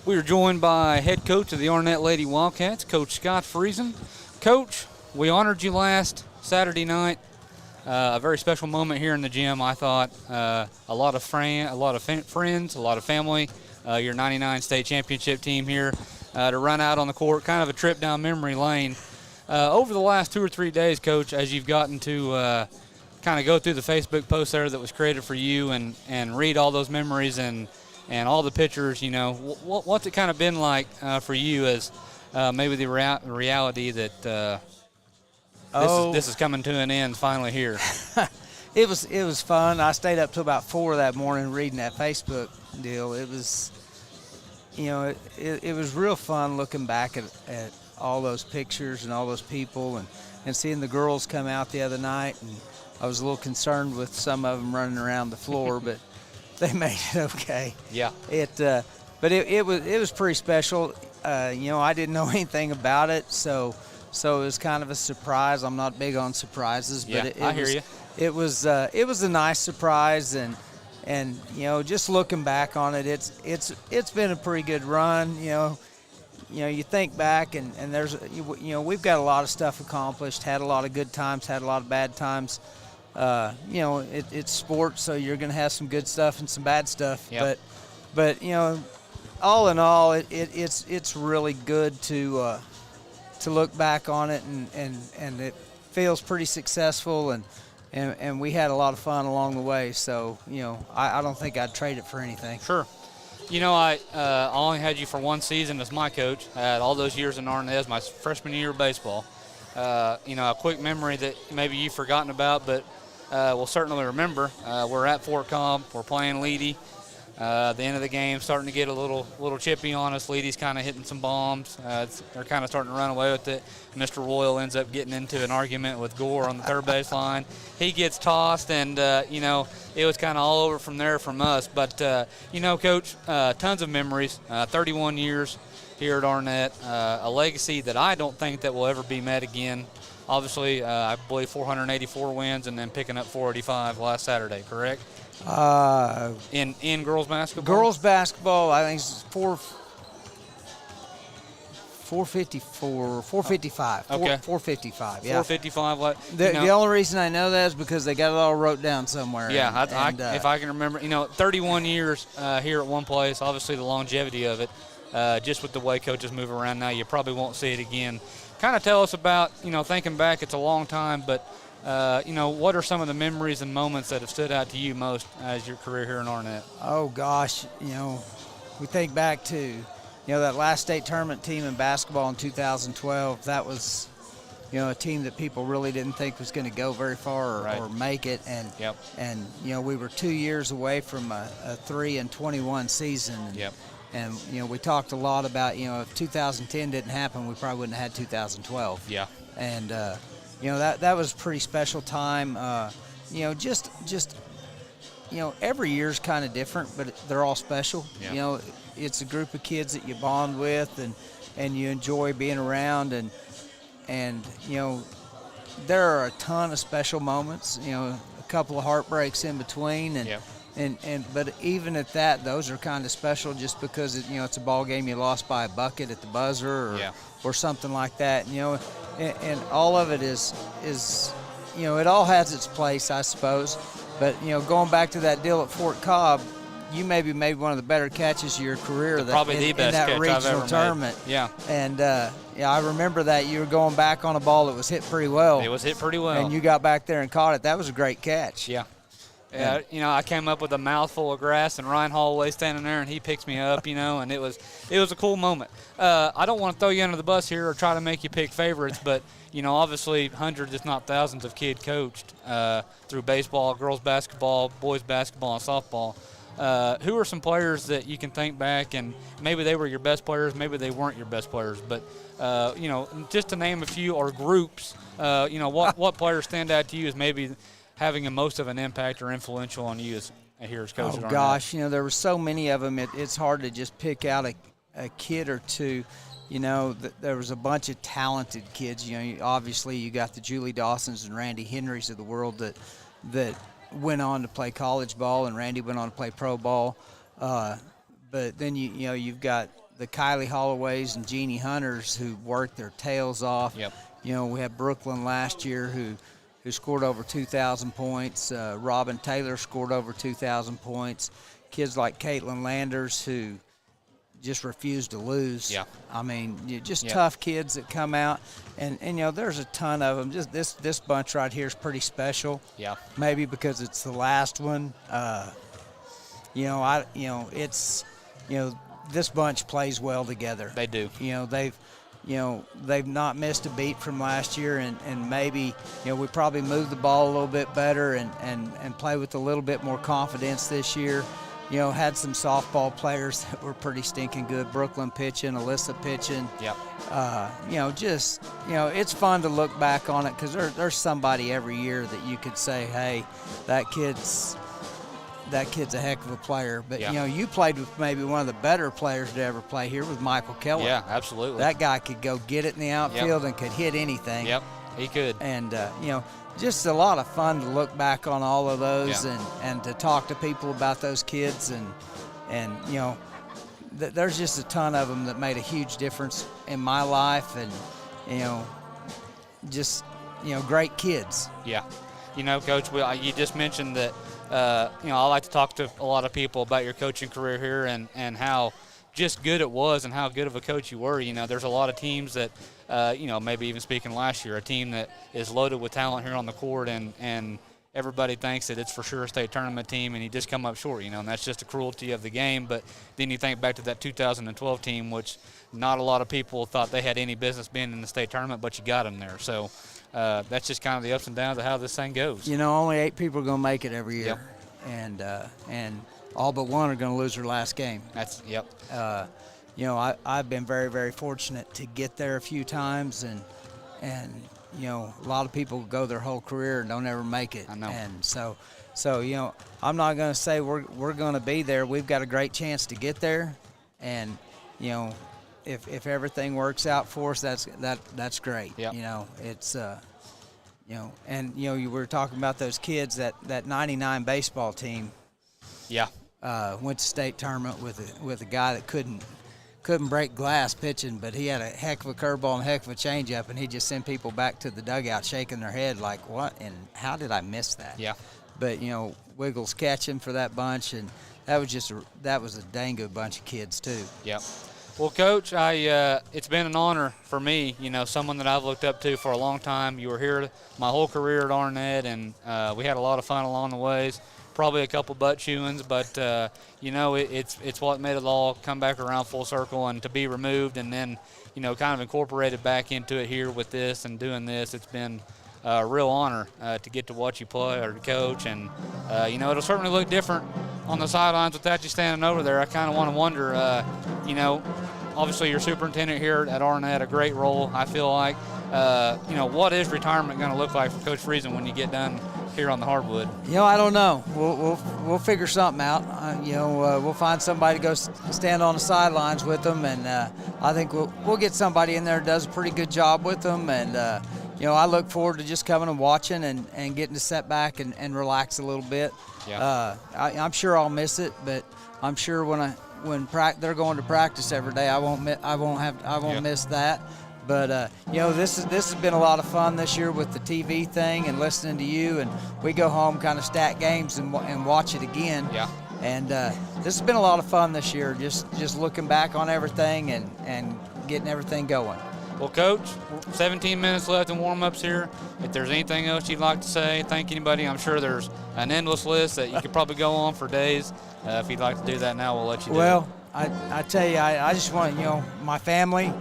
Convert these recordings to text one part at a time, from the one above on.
We are joined by head coach of the Arnett Lady Wildcats, Coach Scott Friesen. Coach, we honored you last Saturday night. A very special moment here in the gym, I thought. A lot of friends, a lot of family, your 99 state championship team here to run out on the court, kind of a trip down memory lane. Over the last 2 or 3 days, Coach, as you've gotten to kind of go through the Facebook post there that was created for you and read all those memories and all the pictures, you know, what's it kind of been like for you as maybe the reality that this is coming to an end finally here? It was fun. I stayed up till about 4 that morning reading that Facebook deal. It was, you know, it was real fun looking back at all those pictures and all those people and seeing the girls come out the other night. And I was a little concerned with some of them running around the floor, but they made it okay. Yeah. But it was pretty special. You know, I didn't know anything about it, so it was kind of a surprise. I'm not big on surprises, but I hear you. It was a nice surprise, and you know, just looking back on it, it's been a pretty good run. You know, you think back and there's you know, we've got a lot of stuff accomplished, had a lot of good times, had a lot of bad times. You know, it's sports, so you're going to have some good stuff and some bad stuff. Yep. But you know, all in all, it's really good to look back on it, and it feels pretty successful, and we had a lot of fun along the way. So you know, I don't think I'd trade it for anything. Sure. You know, I only had you for 1 season as my coach. I had all those years in Arnett as my freshman year of baseball. You know, a quick memory that maybe you've forgotten about, but we'll certainly remember. We're at Fort Cobb. We're playing Leedy. The end of the game, starting to get a little chippy on us. Leedy's kind of hitting some bombs. They're kind of starting to run away with it. Mr. Royal ends up getting into an argument with Gore on the third base line. He gets tossed, and, you know, it was kind of all over from there from us. But, you know, Coach, tons of memories, 31 years here at Arnett, a legacy that I don't think that will ever be met again. Obviously, I believe 484 wins and then picking up 485 last Saturday, correct? In girls basketball? Girls basketball, I think it's 454, 455. Okay. 455, yeah. 455. The only reason I know that is because they got it all wrote down somewhere. Yeah, if I can remember, you know, 31 years here at one place, obviously the longevity of it, just with the way coaches move around now, you probably won't see it again. Kind of tell us about, you know, thinking back, it's a long time, but you know, what are some of the memories and moments that have stood out to you most as your career here in Arnett? Oh, gosh, you know, we think back to, you know, that last state tournament team in basketball in 2012. That was, you know, a team that people really didn't think was going to go very far or make it. And, and, you know, we were 2 years away from a 3-21 season. And, and, you know, we talked a lot about, you know, if 2010 didn't happen, we probably wouldn't have had 2012. Yeah. And, you know, that was a pretty special time. You know, just you know, every year's kind of different, but they're all special. Yeah. You know, it's a group of kids that you bond with and you enjoy being around, and you know, there are a ton of special moments. You know, a couple of heartbreaks in between, but even at that, those are kind of special just because you know, it's a ball game you lost by a bucket at the buzzer or something like that. You know. And all of it is, you know, it all has its place, I suppose. But, you know, going back to that deal at Fort Cobb, you maybe made one of the better catches of your career probably the best in that catch regional I've ever tournament. Made. Yeah. And, yeah, I remember that you were going back on a ball that was hit pretty well. It was hit pretty well. And you got back there and caught it. That was a great catch. Yeah. Yeah, you know, I came up with a mouthful of grass, and Ryan Holloway standing there, and he picks me up, you know, and it was a cool moment. I don't want to throw you under the bus here or try to make you pick favorites, but, you know, obviously hundreds, if not thousands, of kids coached through baseball, girls basketball, boys basketball, and softball. Who are some players that you can think back, and maybe they were your best players, maybe they weren't your best players, but, you know, just to name a few, or groups, you know, what players stand out to you as maybe having the most of an impact or influential on you as here as coach? Oh, gosh, you know, there were so many of them, it's hard to just pick out a kid or two. You know, there was a bunch of talented kids. You know, obviously you got the Julie Dawsons and Randy Henrys of the world that went on to play college ball, and Randy went on to play pro ball. But then you know, you've got the Kylie Holloways and Jeannie Hunters who worked their tails off. Yep. You know, we had Brooklyn last year who scored over 2,000 points. Robin Taylor scored over 2,000 points. Kids like Caitlin Landers who just refused to lose. Yeah. I mean, just tough kids that come out. And you know, there's a ton of them. Just this bunch right here is pretty special. Yeah. Maybe because it's the last one. It's this bunch plays well together. They do. They've not missed a beat from last year, and maybe we probably moved the ball a little bit better and play with a little bit more confidence this year. Had some softball players that were pretty stinking good. Brooklyn pitching, Alyssa pitching. Yep. It's fun to look back on it because there's somebody every year that you could say, hey, that kid's a heck of a player. But, you played with maybe one of the better players to ever play here with Michael Keller. Yeah, absolutely. That guy could go get it in the outfield and could hit anything. Yep, he could. And, just a lot of fun to look back on all of those and to talk to people about those kids. And there's just a ton of them that made a huge difference in my life. And, great kids. Yeah. Coach, you just mentioned that, I like to talk to a lot of people about your coaching career here and how just good it was and how good of a coach you were. There's a lot of teams that, maybe even speaking last year, a team that is loaded with talent here on the court and everybody thinks that it's for sure a state tournament team and you just come up short, and that's just the cruelty of the game. But then you think back to that 2012 team, which not a lot of people thought they had any business being in the state tournament, but you got them there. So that's just kind of the ups and downs of how this thing goes. Only 8 people are going to make it every year. Yep. And all but one are going to lose their last game. Yep. I've been very, very fortunate to get there a few times, and a lot of people go their whole career and don't ever make it. I know. And so I'm not going to say we're going to be there. We've got a great chance to get there, and if everything works out for us, that's great. Yep. It's you were talking about those kids, that 99 baseball team. Yeah. Went to state tournament with a guy that couldn't break glass pitching, but he had a heck of a curveball and a heck of a changeup, and he just sent people back to the dugout shaking their head like, what, and how did I miss that? Yeah. But, Wiggles catching for that bunch, and that was a dang good bunch of kids too. Yep. Well, Coach, it's been an honor for me, someone that I've looked up to for a long time. You were here my whole career at Arnett, and we had a lot of fun along the ways. Probably a couple butt chewings, but it's what made it all come back around full circle, and to be removed and then kind of incorporated back into it here with this and doing this. It's been a real honor to get to watch you play or coach, and it'll certainly look different on the sidelines without you standing over there. I kind of want to wonder, obviously you're superintendent here at Arnett, a great role, I feel like. What is retirement going to look like for Coach Friesen when you get done here on the hardwood? I don't know. We'll figure something out. We'll find somebody to go stand on the sidelines with them, and I think we'll get somebody in there that does a pretty good job with them. And I look forward to just coming and watching and getting to sit back and relax a little bit. Yeah. I'm sure I'll miss it, but I'm sure when they're going to practice every day, I won't miss that. But this has been a lot of fun this year with the TV thing and listening to you, and we go home kind of stat games and watch it again. Yeah. And this has been a lot of fun this year, just looking back on everything and getting everything going. Well, Coach, 17 minutes left in warm-ups here. If there's anything else you'd like to say, thank anybody. I'm sure there's an endless list that you could probably go on for days. If you'd like to do that now, we'll let you do it. Well, I tell you, I just want, my family,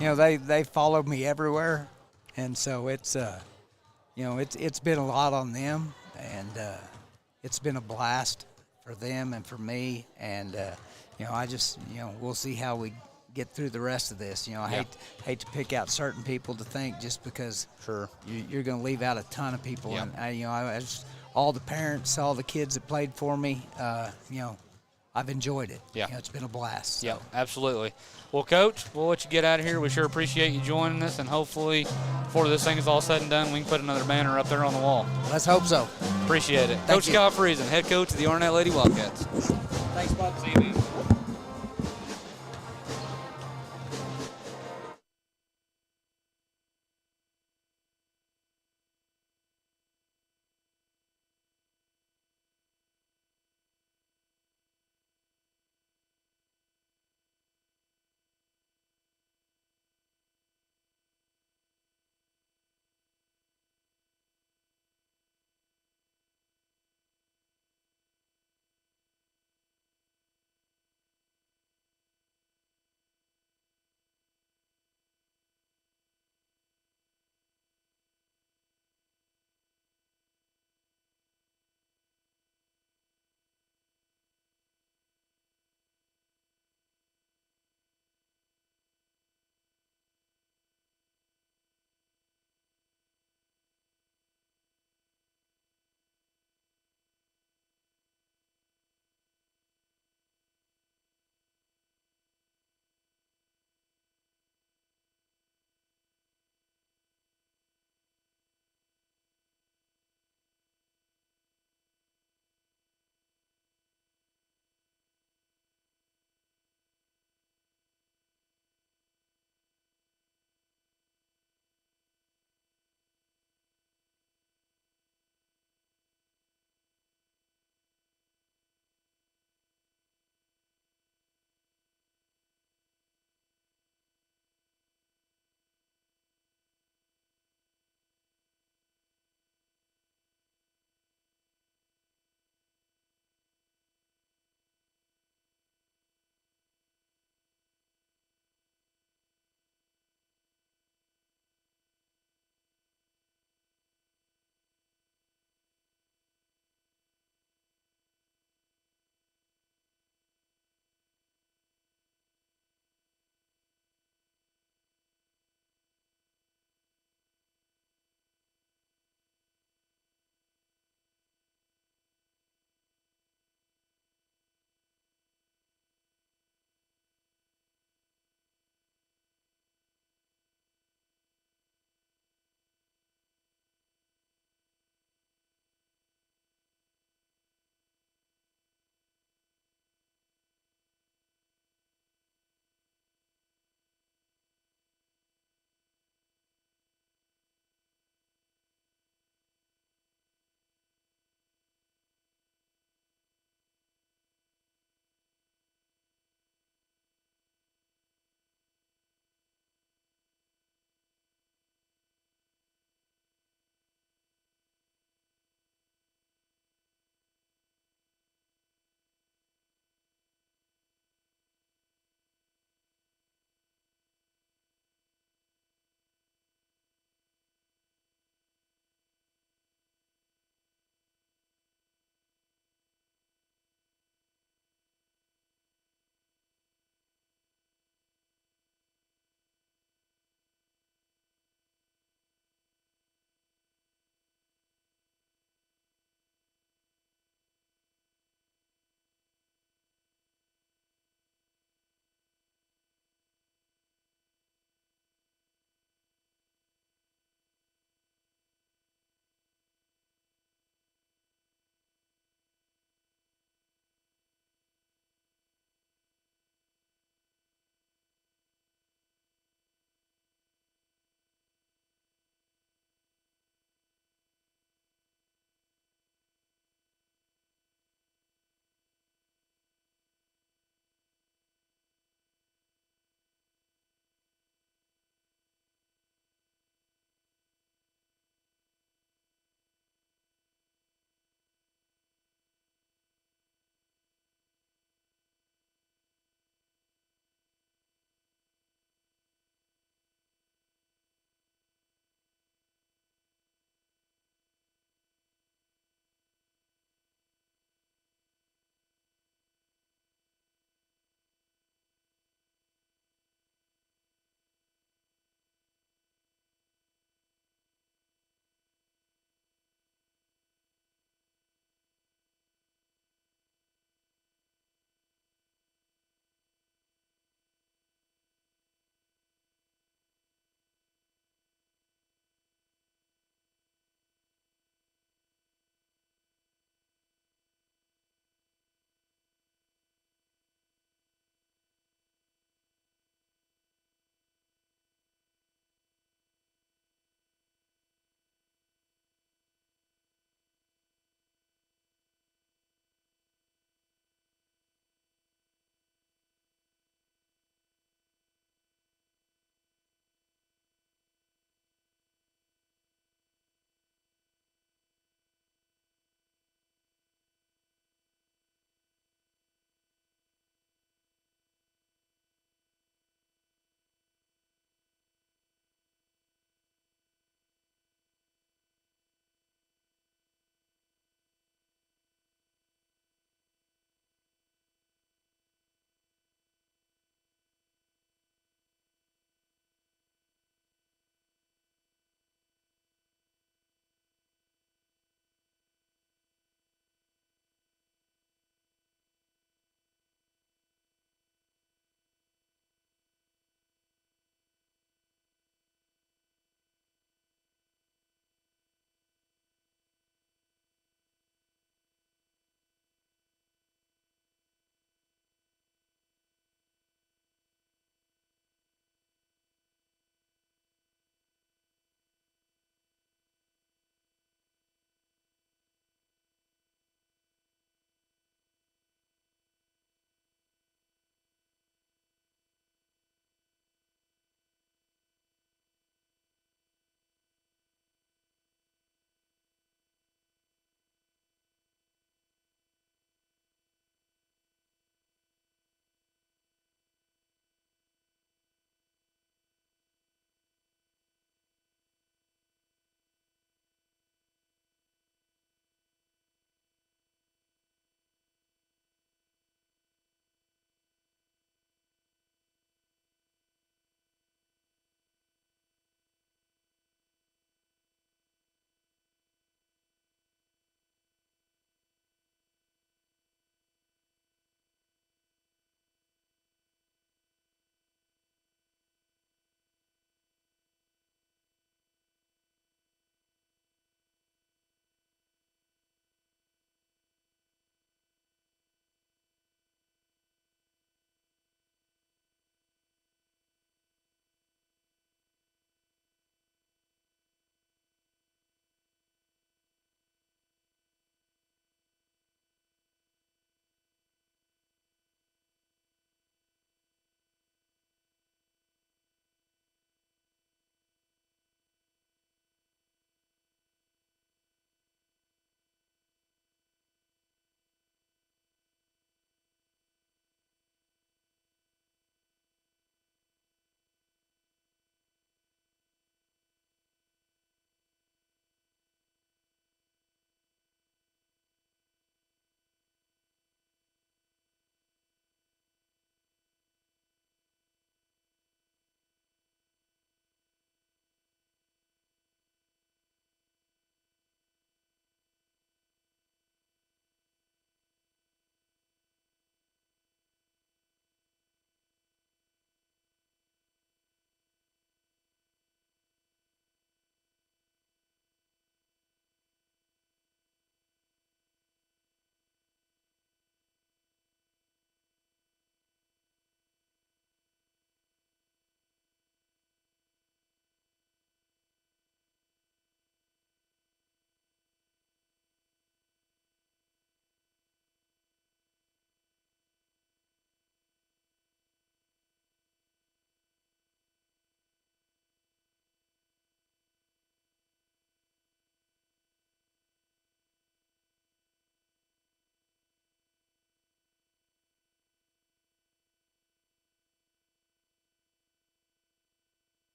they followed me everywhere. And so it's been a lot on them. And it's been a blast for them and for me. And, we'll see how we get through the rest of this. I hate to pick out certain people to thank just because sure you're going to leave out a ton of people. Yep. And I just, all the parents, all the kids that played for me, I've enjoyed it. Yeah. It's been a blast. So. Yeah, absolutely. Well, Coach, we'll let you get out of here. We sure appreciate you joining us, and hopefully before this thing is all said and done, we can put another banner up there on the wall. Let's hope so. Appreciate it. Thank Coach you. Scott Friesen, head coach of the Arnett Lady Wildcats. Thanks, bud. See you, man.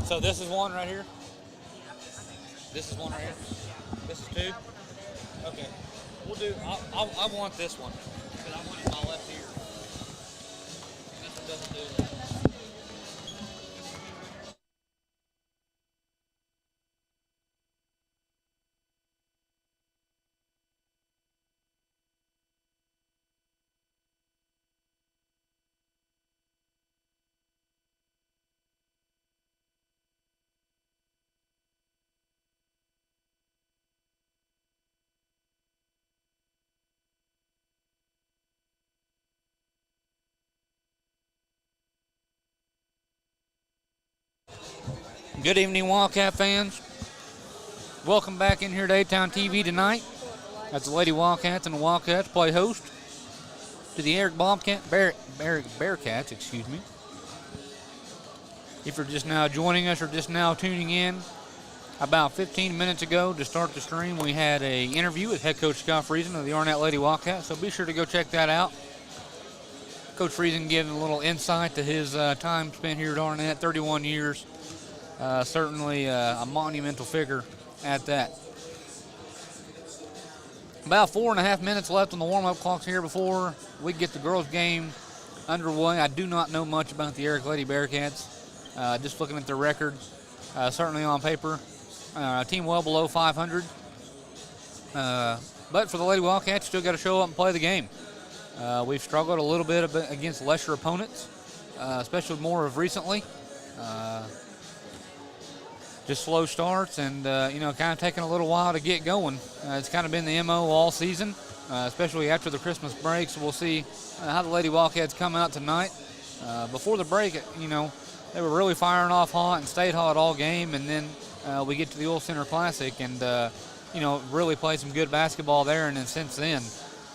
So this is one right here. This is one right here. This is two. Okay. We'll do. I want this one because I want it in my left ear. This one doesn't do that. Good evening, Wildcat fans. Welcome back in here to A-Town TV tonight as the Lady Wildcats and the Wildcats play host to the Erick Bearcats, excuse me. If you're just now joining us or just now tuning in, about 15 minutes ago to start the stream, we had an interview with head coach Scott Friesen of the Arnett Lady Wildcats, so be sure to go check that out. Coach Friesen giving a little insight to his time spent here at Arnett, 31 years. Certainly a monumental figure at that. About 4.5 minutes left on the warm-up clocks here before we get the girls' game underway. I do not know much about the Erick Lady Bearcats. Just looking at their record, certainly on paper, a team well below 500. But for the Lady Wildcats, still got to show up and play the game. We've struggled a little bit against lesser opponents, especially more of recently. Just slow starts and, kind of taking a little while to get going. It's kind of been the MO all season, especially after the Christmas break. So we'll see how the Lady Wildcats come out tonight. Before the break, they were really firing off hot and stayed hot all game. And then we get to the Oil Center Classic and, really played some good basketball there. And then since then,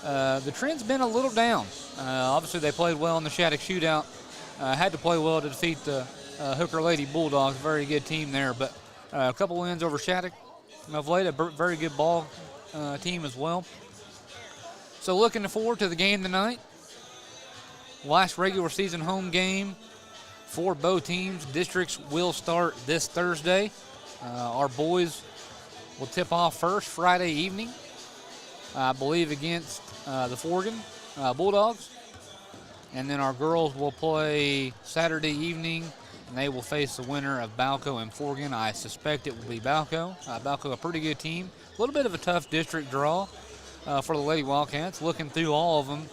the trend's been a little down. Obviously, they played well in the Shattuck Shootout. Had to play well to defeat the Hooker Lady Bulldogs. Very good team there. But a couple wins over Shattuck of late. A very good ball team as well. So looking forward to the game tonight. Last regular season home game for both teams. Districts will start this Thursday. Our boys will tip off first Friday evening, I believe, against the Forgan Bulldogs. And then our girls will play Saturday evening, and they will face the winner of Balco and Forgan. I suspect it will be Balco. Balco, a pretty good team. A little bit of a tough district draw for the Lady Wildcats. Looking through all of them,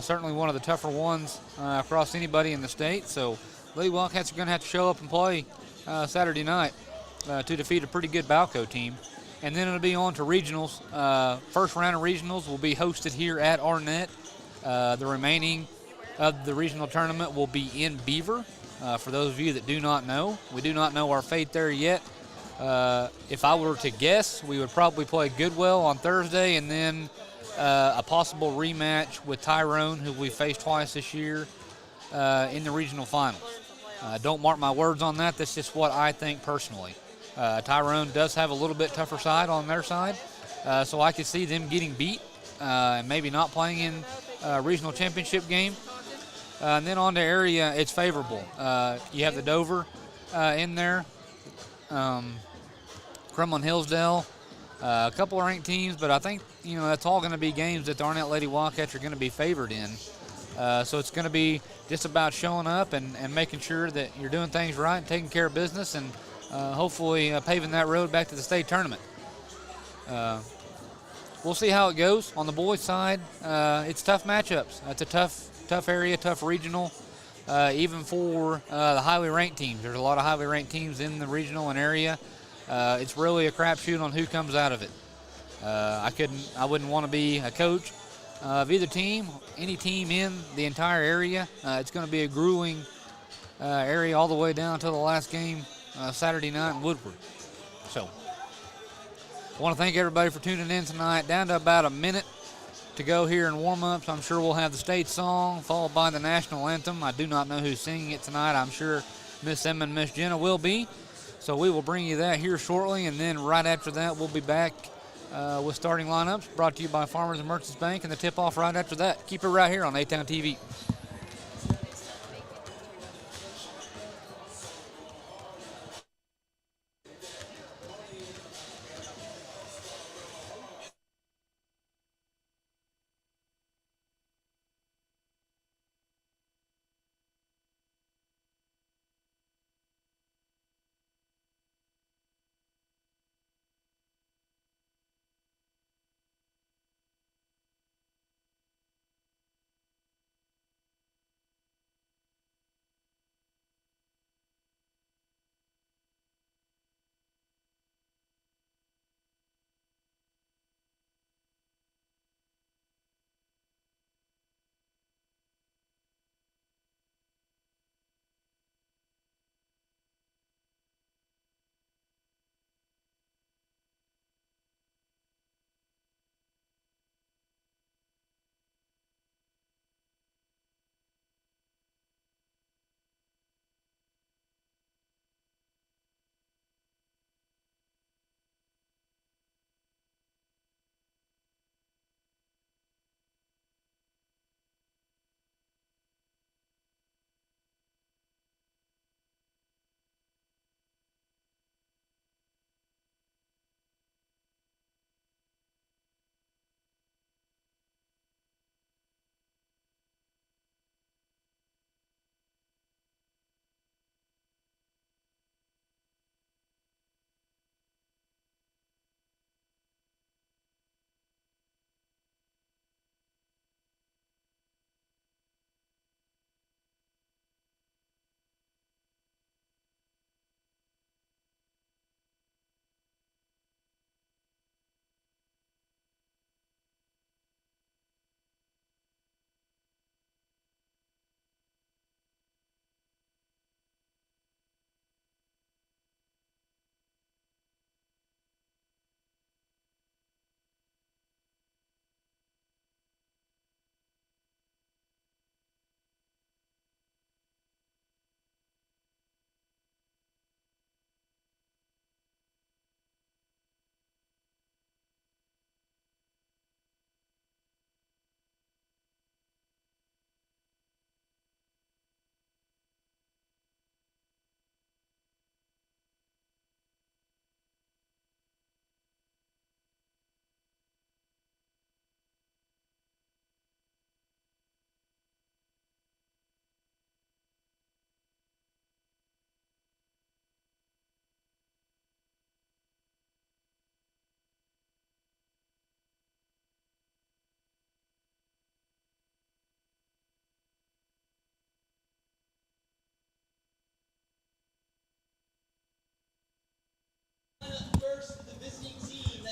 certainly one of the tougher ones across anybody in the state. So Lady Wildcats are going to have to show up and play Saturday night to defeat a pretty good Balco team. And then it'll be on to regionals. First round of regionals will be hosted here at Arnett. The remaining of the regional tournament will be in Beaver. For those of you that do not know, we do not know our fate there yet. If I were to guess, we would probably play Goodwell on Thursday and then a possible rematch with Tyrone, who we faced twice this year, in the regional finals. Don't mark my words on that. That's just what I think personally. Tyrone does have a little bit tougher side on their side, so I could see them getting beat and maybe not playing in a regional championship game. And then on to area, it's favorable. You have the Dover in there, Crumlin Hillsdale, a couple of ranked teams, but I think, that's all going to be games that the Arnett Lady Wildcats are going to be favored in. So it's going to be just about showing up and making sure that you're doing things right and taking care of business and hopefully paving that road back to the state tournament. We'll see how it goes. On the boys' side, it's tough matchups. It's a tough area, tough regional, even for the highly ranked teams. There's a lot of highly ranked teams in the regional and area. It's really a crapshoot on who comes out of it. I wouldn't want to be a coach of either team, any team in the entire area. It's going to be a grueling area all the way down to the last game Saturday night in Woodward. So I want to thank everybody for tuning in tonight. Down to about a minute to go here in warm-ups. I'm sure we'll have the state song followed by the national anthem. I do not know who's singing it tonight. I'm sure Miss Emma and Miss Jenna will be. So we will bring you that here shortly, and then right after that we'll be back with starting lineups brought to you by Farmers and Merchants Bank, and the tip-off right after that. Keep it right here on A-Town TV.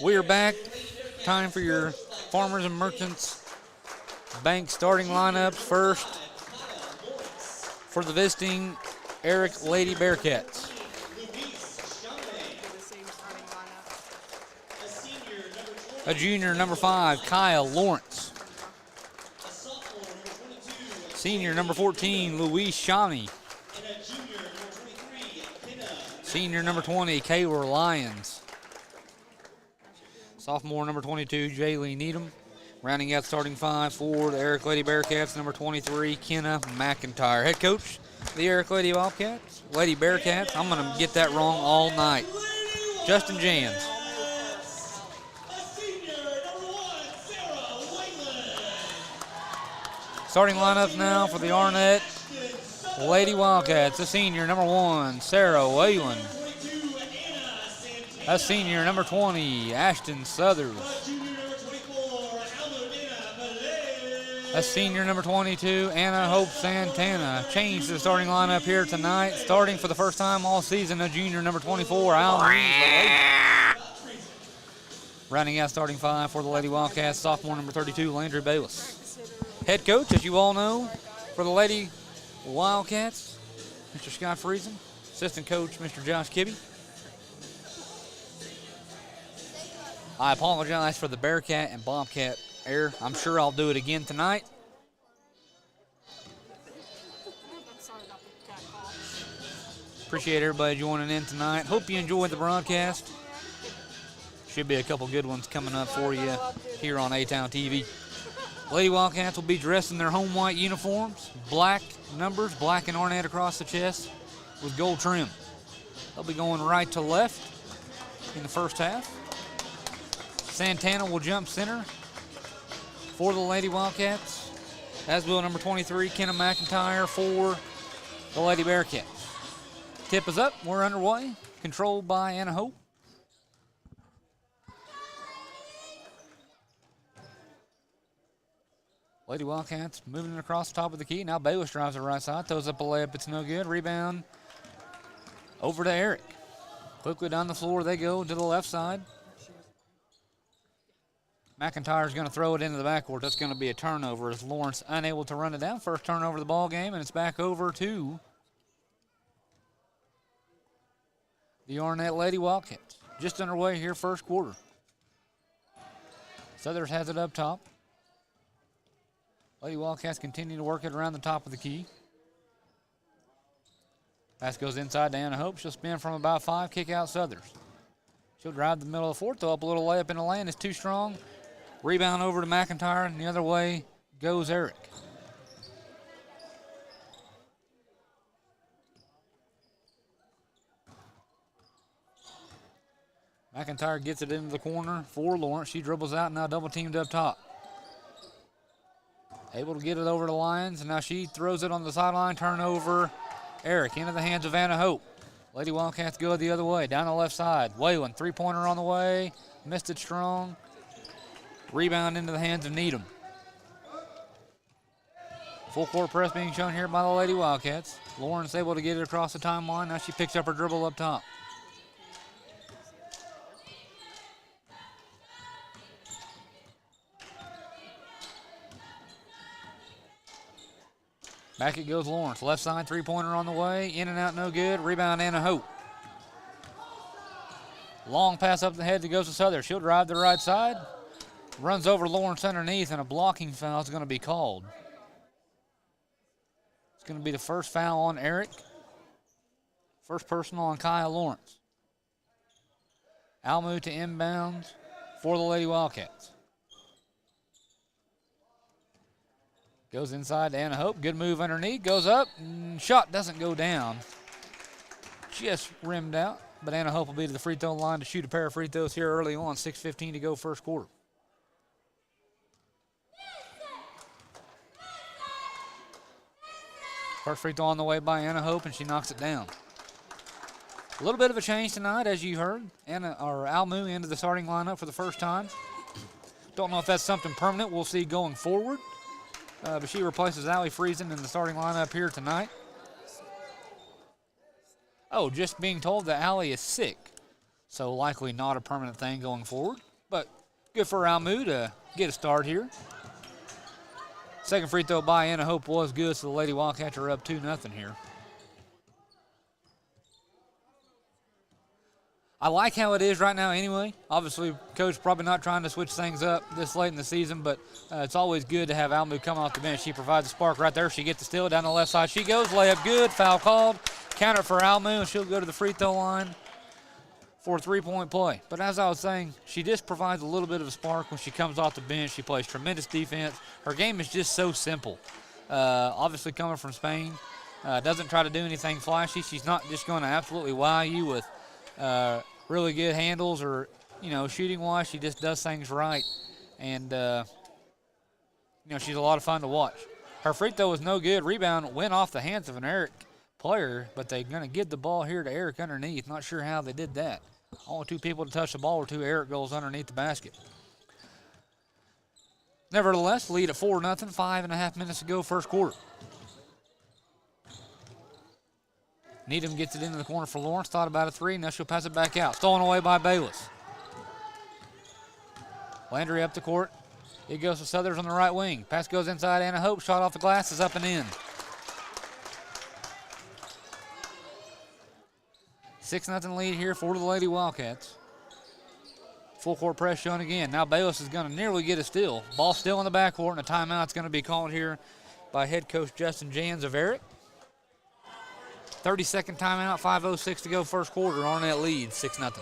We are back. Time for your Farmers and Merchants Bank starting lineups. First, for the visiting Erick Lady Bearcats. A junior, number 5, Kyle Lawrence. Senior, number 14, Louise Shawnee. Senior, number 20, Kayla Lyons. Sophomore, number 22, Jaylee Needham. Rounding out starting 5 for the Erick Lady Bearcats, number 23, Kenna McIntyre. Head coach, the Erick Lady Wildcats, Lady Bearcats. I'm going to get that wrong all night. Justin Jans. Starting lineups now for the Arnett Lady Wildcats. The senior, number 1, Sarah Whalen. A senior, number 20, Ashton Southers. A senior, number 22, Anna Hope Santana. Changed the starting lineup here tonight. Starting for the first time all season, a junior, number 24, Al. Rounding out starting 5 for the Lady Wildcats, sophomore, number 32, Landry Bayless. Head coach, as you all know, for the Lady Wildcats, Mr. Scott Friesen. Assistant coach, Mr. Josh Kibbe. I apologize for the Bearcat and Bobcat error. I'm sure I'll do it again tonight. Appreciate everybody joining in tonight. Hope you enjoyed the broadcast. Should be a couple good ones coming up for you here on A-Town TV. Lady Wildcats will be dressed in their home white uniforms, black numbers, black and Arnett across the chest with gold trim. They'll be going right to left in the first half. Santana will jump center for the Lady Wildcats, as will number 23, Kenna McIntyre for the Lady Bearcats. Tip is up. We're underway. Controlled by Anna Hope. Lady Wildcats moving it across the top of the key. Now Bayless drives the right side. Throws up a layup. It's no good. Rebound over to Erick. Quickly down the floor they go to the left side. McIntyre's going to throw it into the backcourt. That's going to be a turnover as Lawrence unable to run it down. First turnover of the ball game, and it's back over to the Arnett Lady Wildcats. Just underway here, first quarter. Southers has it up top. Lady Wildcats continue to work it around the top of the key. Pass goes inside to Anna Hope. She'll spin from about 5, kick out Southers. She'll drive the middle of the floor, throw up a little layup in the lane. It's too strong. Rebound over to McIntyre, and the other way goes Erick. McIntyre gets it into the corner for Lawrence. She dribbles out, now double teamed up top. Able to get it over to Lyons, and now she throws it on the sideline. Turnover, Erick into the hands of Anna Hope. Lady Wildcats go the other way, down the left side. Whalen, three-pointer on the way, missed it strong. Rebound into the hands of Needham. Full court press being shown here by the Lady Wildcats. Lawrence able to get it across the timeline. Now she picks up her dribble up top. Back it goes Lawrence. Left side three-pointer on the way. In and out, no good. Rebound, Anna Hope. Long pass up the head that goes to Southern. She'll drive to the right side. Runs over Lawrence underneath, and a blocking foul is going to be called. It's going to be the first foul on Erick. First personal on Kyle Lawrence. Almu to inbound for the Lady Wildcats. Goes inside to Anna Hope. Good move underneath. Goes up. Shot doesn't go down. Just rimmed out. But Anna Hope will be to the free throw line to shoot a pair of free throws here early on. 6:15 to go first quarter. First free throw on the way by Anna Hope, and she knocks it down. A little bit of a change tonight, as you heard. Almu into the starting lineup for the first time. Don't know if that's something permanent we'll see going forward. But she replaces Allie Friesen in the starting lineup here tonight. Oh, just being told that Allie is sick. So likely not a permanent thing going forward. Good for Almu to get a start here. Second free throw by Anna Hope was good, so the Lady Wildcats are up 2-0 here. I like how it is right now anyway. Obviously, Coach probably not trying to switch things up this late in the season, but it's always good to have Almu come off the bench. She provides a spark right there. She gets the steal down the left side. She goes, layup good, foul called. Counter for Almu, and she'll go to the free throw line for a three-point play. But as I was saying, she just provides a little bit of a spark when she comes off the bench. She plays tremendous defense. Her game is just so simple. Obviously coming from Spain, doesn't try to do anything flashy. She's not just going to absolutely wow you with really good handles or, shooting-wise. She just does things right. And, she's a lot of fun to watch. Her free throw was no good. Rebound went off the hands of an Erick player, but they're going to give the ball here to Erick underneath. Not sure how they did that. Only two people to touch the ball were two Erick goals underneath the basket. Nevertheless, lead at 4-0, 5.5 minutes to go, first quarter. Needham gets it into the corner for Lawrence. Thought about a three. Now she'll pass it back out. Stolen away by Bayless. Landry up the court. It goes to Southers on the right wing. Pass goes inside. Anna Hope. Shot off the glass is up and in. 6-0 lead here for the Lady Wildcats. Full court press shown again. Now Bayless is going to nearly get a steal. Ball still in the backcourt, and a timeout's going to be called here by head coach Justin Jans of Erick. 30-second timeout, 5:06 to go, first quarter. Arnett leads 6-0.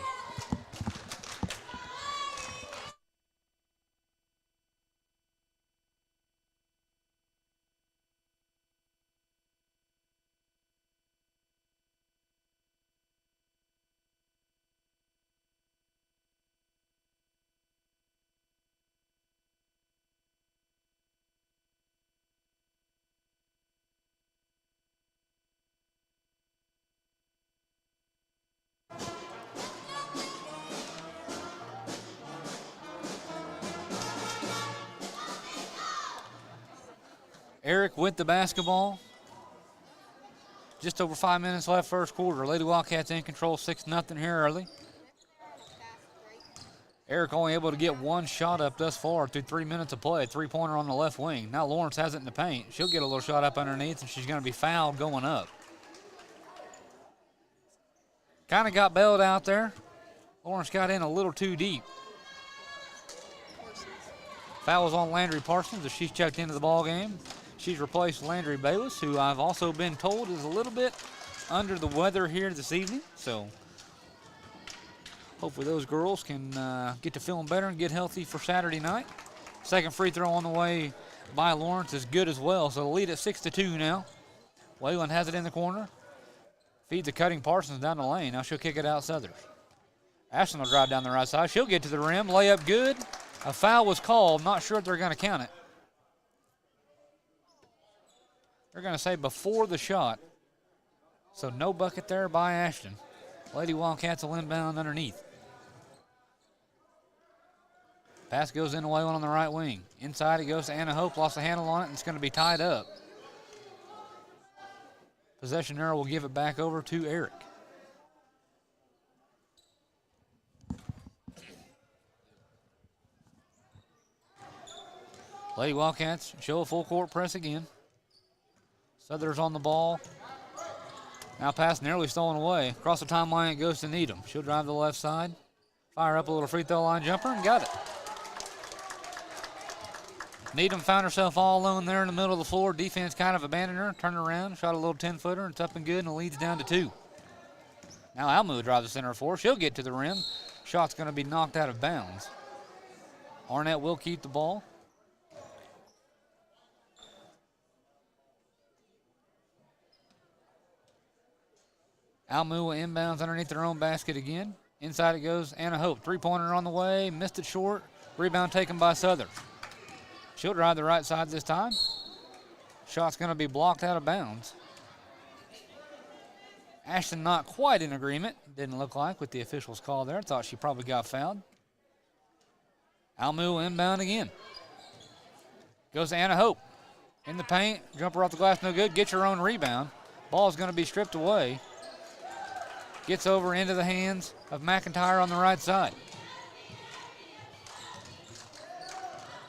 Erick with the basketball. Just over 5 minutes left, first quarter. Lady Wildcats in control, 6-0 here early. Erick only able to get one shot up thus far through 3 minutes of play. Three-pointer on the left wing. Now Lawrence has it in the paint. She'll get a little shot up underneath, and she's going to be fouled going up. Kind of got bailed out there. Lawrence got in a little too deep. Foul was on Landry Parsons as she's checked into the ball game. She's replaced Landry Bayless, who I've also been told is a little bit under the weather here this evening. So hopefully those girls can get to feeling better and get healthy for Saturday night. Second free throw on the way by Lawrence is good as well. So the lead at 6-2 now. Wayland has it in the corner. Feeds a cutting Parsons down the lane. Now she'll kick it out Southers. Ashton will drive down the right side. She'll get to the rim. Layup good. A foul was called. Not sure if they're going to count it. They're going to say before the shot. So no bucket there by Ashton. Lady Wildcats will inbound underneath. Pass goes in the Wayland on the right wing. Inside it goes to Anna Hope. Lost the handle on it, and it's going to be tied up. Possession arrow will give it back over to Erick. Lady Wildcats show a full court press again. Southers on the ball. Now pass nearly stolen away. Across the timeline it goes to Needham. She'll drive to the left side. Fire up a little free throw line jumper and got it. Needham found herself all alone there in the middle of the floor. Defense kind of abandoned her. Turned around, shot a little 10-footer, and it's up and good, and the lead's down to 2. Now Almu drives the center floor. She'll get to the rim. Shot's going to be knocked out of bounds. Arnett will keep the ball. Almu inbounds underneath their own basket again. Inside it goes Anna Hope. Three-pointer on the way. Missed it short. Rebound taken by Southern. She'll drive the right side this time. Shot's going to be blocked out of bounds. Ashton not quite in agreement. Didn't look like with the official's call there. Thought she probably got fouled. Almu inbound again. Goes to Anna Hope. In the paint. Jumper off the glass, no good. Gets her own rebound. Ball's going to be stripped away. Gets over into the hands of McIntyre on the right side.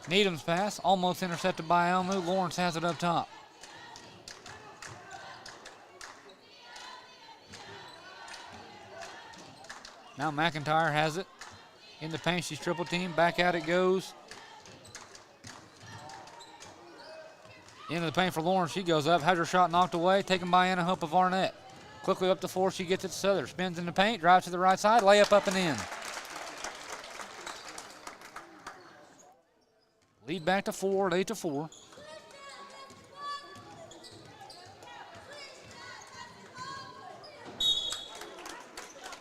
Needham's pass, almost intercepted by Elmu. Lawrence has it up top. Now McIntyre has it. In the paint, she's triple teamed. Back out it goes. Into the paint for Lawrence. She goes up, has her shot knocked away, taken by Anna Hope of Arnett. Quickly up the floor, she gets it to Souther. Spins in the paint, drives to the right side, layup up and in. Lead back to 4 at 8-4.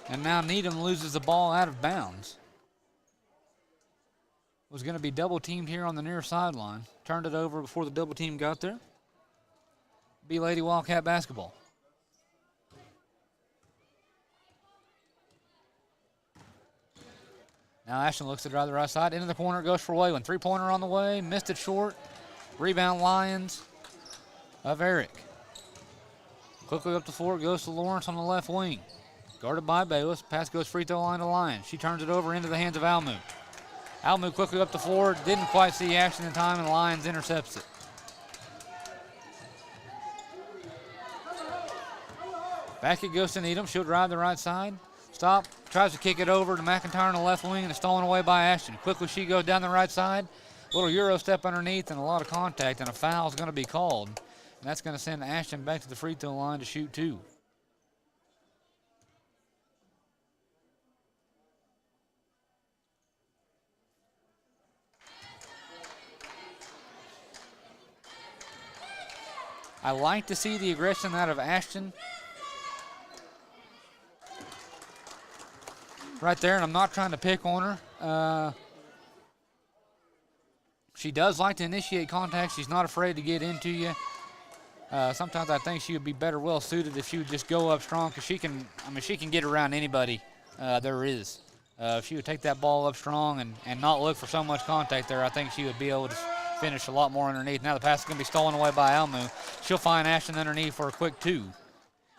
And now Needham loses the ball out of bounds. Was going to be double teamed here on the near sideline. Turned it over before the double team got there. Be Lady Wildcat basketball. Now Ashton looks to drive the right side. Into the corner it goes for Wayland. Three-pointer on the way. Missed it short. Rebound Lions of Erick. Quickly up the floor. It goes to Lawrence on the left wing. Guarded by Bayless. Pass goes free throw line to Lions. She turns it over into the hands of Almu. Almu quickly up the floor. Didn't quite see Ashton in time, and Lions intercepts it. Back it goes to Needham. She'll drive the right side. Stop. Tries to kick it over to McIntyre on the left wing, and it's stolen away by Ashton. Quickly she goes down the right side. Little Euro step underneath and a lot of contact, and a foul is going to be called. And that's going to send Ashton back to the free throw line to shoot 2. I like to see the aggression out of Ashton right there, and I'm not trying to pick on her. She does like to initiate contact. She's not afraid to get into you. Sometimes I think she would be better well suited if she would just go up strong, because she can get around anybody there is. If she would take that ball up strong and not look for so much contact there, I think she would be able to finish a lot more underneath. Now the pass is going to be stolen away by Almu. She'll find Ashton underneath for a quick 2.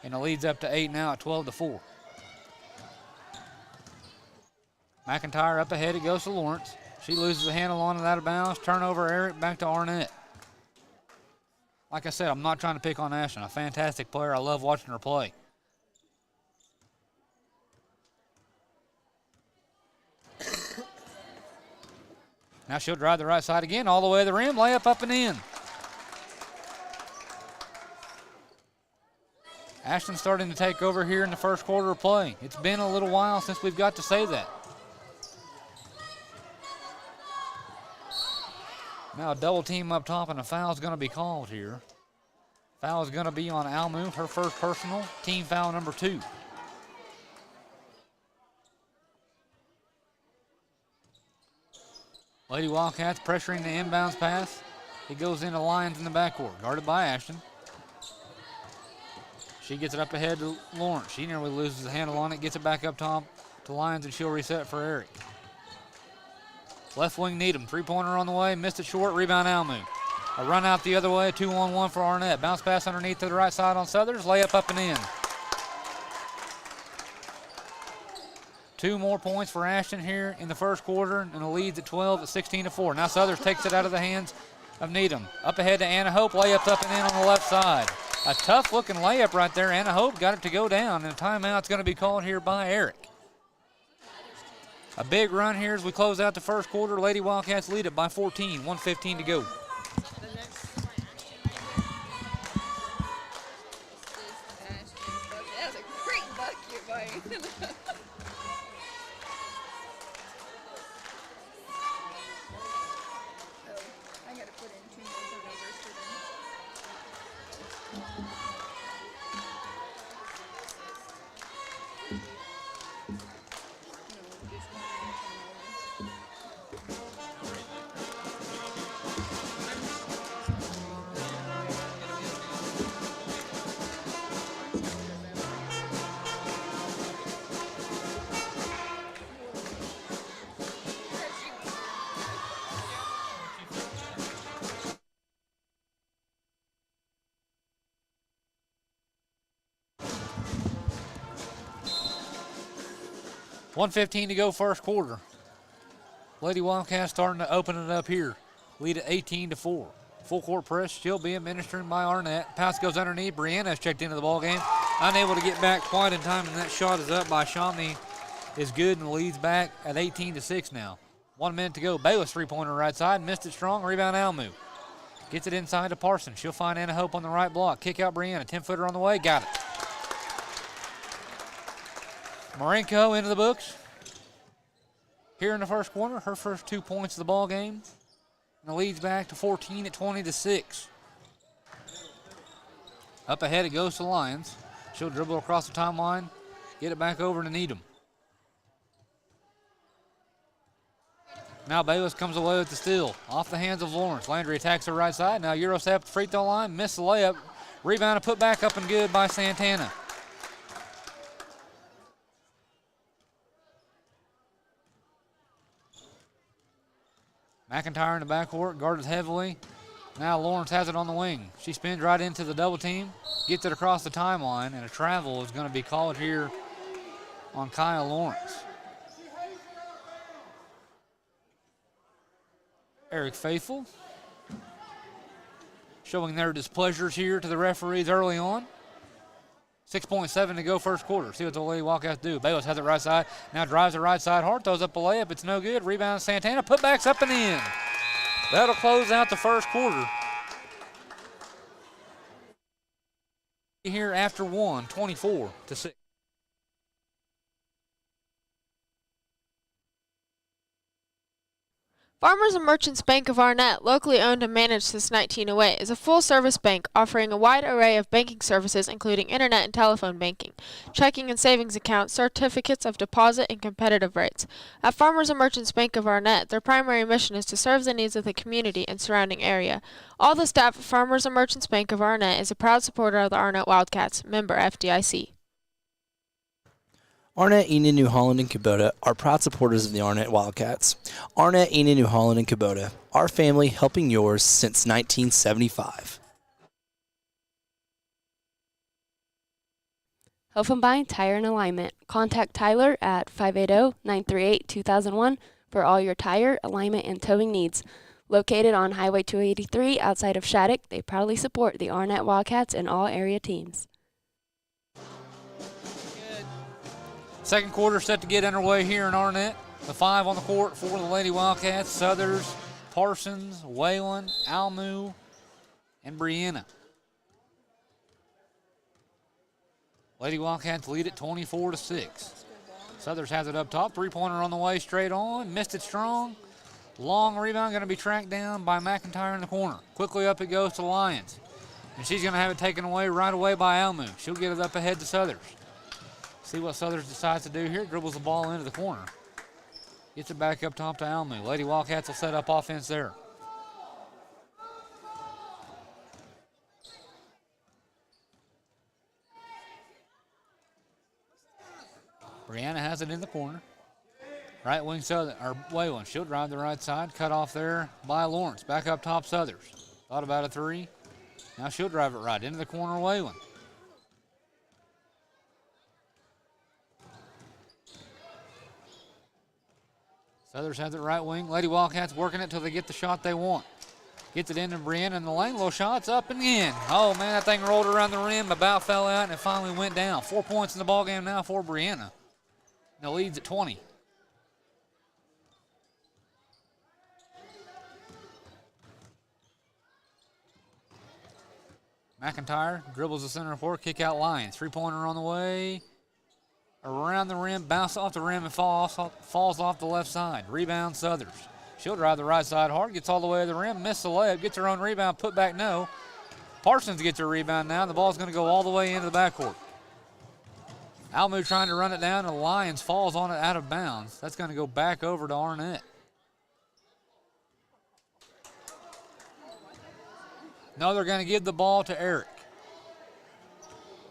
And it leads up to 8 now at 12-4. McIntyre up ahead. It goes to Lawrence. She loses the handle on it out of bounds. Turnover, Erick, back to Arnett. Like I said, I'm not trying to pick on Ashton. A fantastic player. I love watching her play. Now she'll drive the right side again, all the way to the rim, layup up and in. Ashton's starting to take over here in the first quarter of play. It's been a little while since we've got to say that. Now a double team up top, and a foul is going to be called here. Foul is going to be on Almu, her first personal, team foul number 2. Lady Wildcats pressuring the inbounds pass. It goes into Lions in the backcourt, guarded by Ashton. She gets it up ahead to Lawrence. She nearly loses the handle on it, gets it back up top to Lions, and she'll reset for Erick. Left wing Needham, three-pointer on the way, missed it short, rebound Almu. A run out the other way, 2-on-1 for Arnett. Bounce pass underneath to the right side on Southers, layup up and in. 2 more points for Ashton here in the first quarter, and the lead's at 12 at 16-4. Now Southers takes it out of the hands of Needham. Up ahead to Anna Hope, layups up and in on the left side. A tough-looking layup right there. Anna Hope got it to go down, and a timeout's going to be called here by Erick. A big run here as we close out the first quarter. Lady Wildcats lead it by 14, 1:15 to go. The next one. That was a great bucket by I gotta put in 2 more turnovers for them. No, just 1 more turnover. $1:15 to go first quarter. Lady Wildcats starting to open it up here. lead at 18-4. Full court press still being administered by Arnett. Pass goes underneath. Brianna is checked into the ball game. Unable to get back quite in time, and that shot is up by Shawnee. Is good and leads back at 18-6 now. 1 minute to go. Bayless three-pointer right side. Missed it strong. Rebound Almu. Gets it inside to Parsons. She'll find Anna Hope on the right block. Kick out Brianna. 10-footer on the way. Got it. Marenko into the books. Here in the first quarter, her first 2 points of the ball game. And the lead's back to 14 at 20-6. Up ahead it goes to Lions. She'll dribble across the timeline. Get it back over to Needham. Now Bayless comes away with the steal. Off the hands of Lawrence. Landry attacks her right side. Now Eurostep at the free throw line. Missed the layup. Rebound and put back up and good by Santana. McIntyre in the backcourt, guarded heavily. Now Lawrence has it on the wing. She spins right into the double team, gets it across the timeline, and a travel is going to be called here on Kyle Lawrence. Erick Faithful showing their displeasures here to the referees early on. 6.7 to go first quarter. See what the Lady Wildcats do. Bayless has it right side. Now drives the right side hard. Throws up a layup. It's no good. Rebound Santana. Putbacks up and in. That'll close out the first quarter. Here after 24-6. Farmers and Merchants Bank of Arnett, locally owned and managed since 1908, is a full-service bank offering a wide array of banking services including internet and telephone banking, checking and savings accounts, certificates of deposit, and competitive rates. At Farmers and Merchants Bank of Arnett, their primary mission is to serve the needs of the community and surrounding area. All the staff at Farmers and Merchants Bank of Arnett is a proud supporter of the Arnett Wildcats, member FDIC. Arnett, Enid, New Holland, and Kubota are proud supporters of the Arnett Wildcats. Arnett, Enid, New Holland, and Kubota, our family helping yours since 1975. Hoffenbein Tire and Alignment. Contact Tyler at 580-938-2001 for all your tire, alignment, and towing needs. Located on Highway 283 outside of Shattuck, they proudly support the Arnett Wildcats and all area teams. Second quarter set to get underway here in Arnett. The 5 on the court for the Lady Wildcats: Southers, Parsons, Whalen, Almu, and Brianna. Lady Wildcats lead it 24-6. Southers has it up top. Three-pointer on the way, straight on. Missed it strong. Long rebound going to be tracked down by McIntyre in the corner. Quickly up it goes to Lyons. And she's going to have it taken away right away by Almu. She'll get it up ahead to Southers. See what Southers decides to do here. Dribbles the ball into the corner. Gets it back up top to Almu. Lady Wildcats will set up offense there. Brianna has it in the corner. Right wing Southern, or Whalen. She'll drive the right side. Cut off there by Lawrence. Back up top Southers. Thought about a three. Now she'll drive it right into the corner, Whalen. Southers has it right wing. Lady Wildcats working it till they get the shot they want. Gets it into Brianna in the lane. Little shots up and in. Oh, man, that thing rolled around the rim, about fell out, and it finally went down. 4 points in the ballgame now for Brianna. The lead's at 20. McIntyre dribbles the center court, kick out Lions. Three-pointer on the way. Around the rim, bounce off the rim and falls off the left side. Rebound Southers. She'll drive the right side hard, gets all the way to the rim, misses the layup, gets her own rebound, put back no. Parsons gets her rebound now. The ball's going to go all the way into the backcourt. Almu trying to run it down, and the Lions falls on it out of bounds. That's going to go back over to Arnett. No, they're going to give the ball to Erick.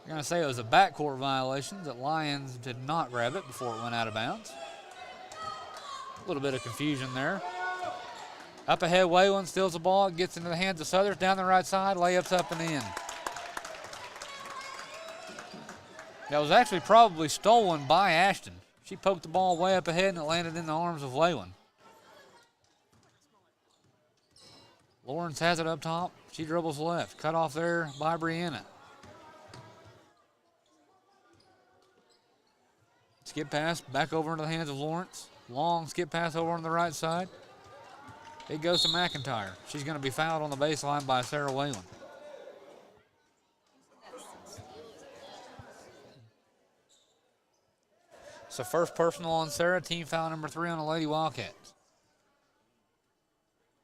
They're going to say it was a backcourt violation, that Lions did not grab it before it went out of bounds. A little bit of confusion there. Up ahead, Whalen steals the ball, gets into the hands of Southers, down the right side, layups up and in. That was actually probably stolen by Ashton. She poked the ball way up ahead and it landed in the arms of Whalen. Lawrence has it up top. She dribbles left. Cut off there by Brianna. Skip pass back over into the hands of Lawrence. Long skip pass over on the right side. It goes to McIntyre. She's going to be fouled on the baseline by Sarah Whalen. So first personal on Sarah, team foul number 3 on the Lady Wildcats.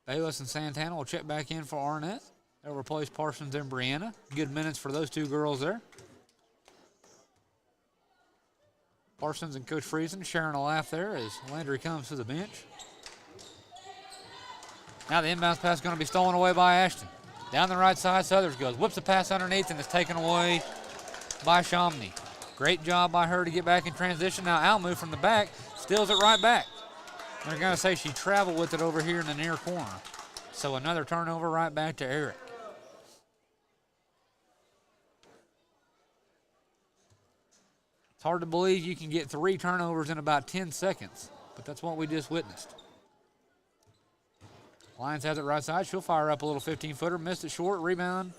Bayless and Santana will check back in for Arnett. They'll replace Parsons and Brianna. Good minutes for those two girls there. Parsons and Coach Friesen sharing a laugh there as Landry comes to the bench. Now the inbounds pass is going to be stolen away by Ashton. Down the right side, Southers goes. Whips the pass underneath and is taken away by Shomney. Great job by her to get back in transition. Now Almu from the back steals it right back. They're going to say she traveled with it over here in the near corner. So another turnover right back to Erick. It's hard to believe you can get 3 turnovers in about 10 seconds, but that's what we just witnessed. Lyons has it right side. She'll fire up a little 15-footer. Missed it short. Rebound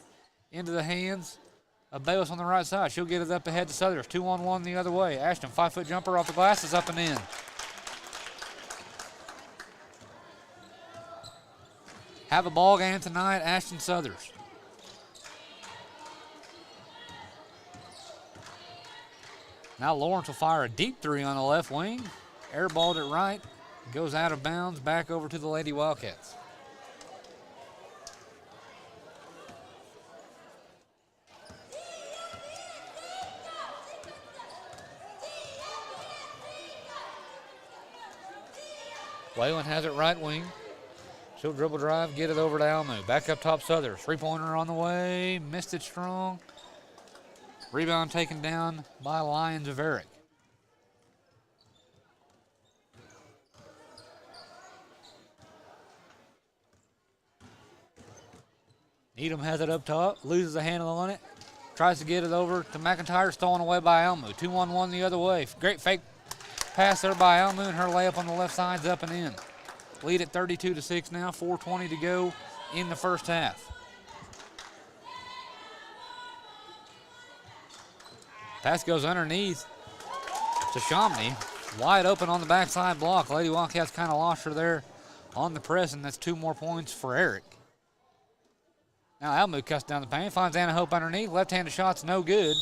into the hands of Bayless on the right side. She'll get it up ahead to Southers. 2-on-1 the other way. Ashton, 5-foot jumper off the glass is up and in. Have a ball game tonight, Ashton Southers. Now Lawrence will fire a deep 3 on the left wing. Airballed it right. Goes out of bounds, back over to the Lady Wildcats. Whalen has it right wing. She'll dribble drive, get it over to Almu. Back up top Southers. 3-pointer on the way. Missed it strong. Rebound taken down by Lyons of Erick. Needham has it up top, loses a handle on it, tries to get it over to McIntyre, stolen away by Almu. 2-on-1 the other way. Great fake pass there by Almu, and her layup on the left side's up and in. Lead at 32-6 now, 4:20 to go in the first half. Pass goes underneath to Shomney. Wide open on the backside block. Lady Wildcats kind of lost her there on the press, and that's 2 more points for Erick. Now Almu cuts down the paint, finds Anna Hope underneath. Left-handed shot's no good.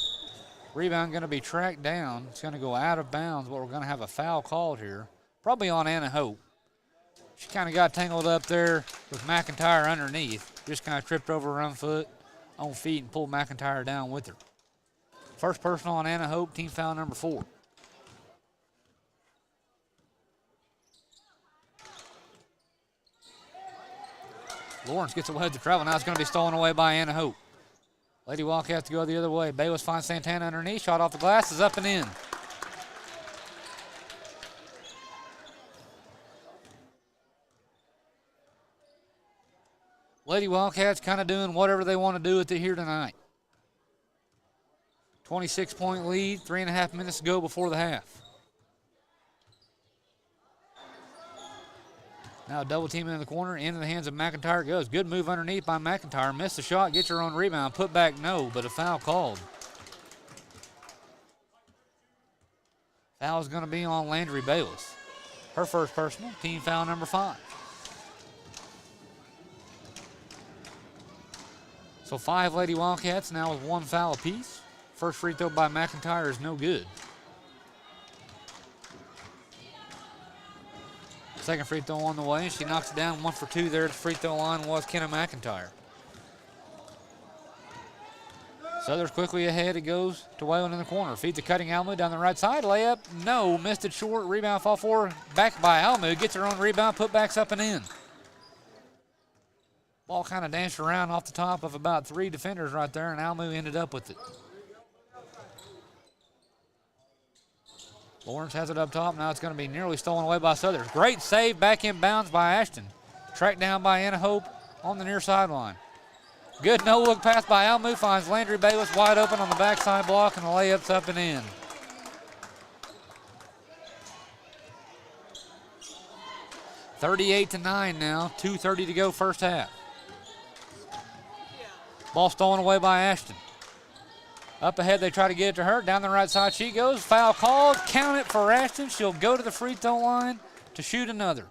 Rebound going to be tracked down. It's going to go out of bounds, but we're going to have a foul called here. Probably on Anna Hope. She kind of got tangled up there with McIntyre underneath. Just kind of tripped over her own foot, on feet, and pulled McIntyre down with her. First personal on Anna Hope, team foul number 4. Lawrence gets away with the travel. Now it's going to be stolen away by Anna Hope. Lady Wildcats to go the other way. Bayless finds Santana underneath. Shot off the glass is up and in. Lady Wildcats kind of doing whatever they want to do with it here tonight. 26-point lead, 3.5 minutes to go before the half. Now double team in the corner, into the hands of McIntyre goes. Good move underneath by McIntyre. Missed the shot, gets her own rebound. Put back, no, but a foul called. Foul is going to be on Landry Bayless. Her first personal, team foul number 5. So 5 Lady Wildcats now with 1 foul apiece. First free throw by McIntyre is no good. Second free throw on the way. She knocks it down 1 for 2 there at the free throw line was Kenna McIntyre. Southers quickly ahead. It goes to Whalen in the corner. Feeds a cutting Almu down the right side. Layup, no. Missed it short. Rebound fall forward. Back by Almu. Gets her own rebound. Putbacks up and in. Ball kind of danced around off the top of about 3 defenders right there, and Almu ended up with it. Lawrence has it up top. Now it's going to be nearly stolen away by Southers. Great save back in bounds by Ashton. Tracked down by Anna Hope on the near sideline. Good no-look pass by Almu. Finds Landry Bayless wide open on the backside block, and the layup's up and in. $38-9 now. 2:30 to go first half. Ball stolen away by Ashton. Up ahead, they try to get it to her. Down the right side she goes. Foul called. Count it for Ashton. She'll go to the free throw line to shoot another.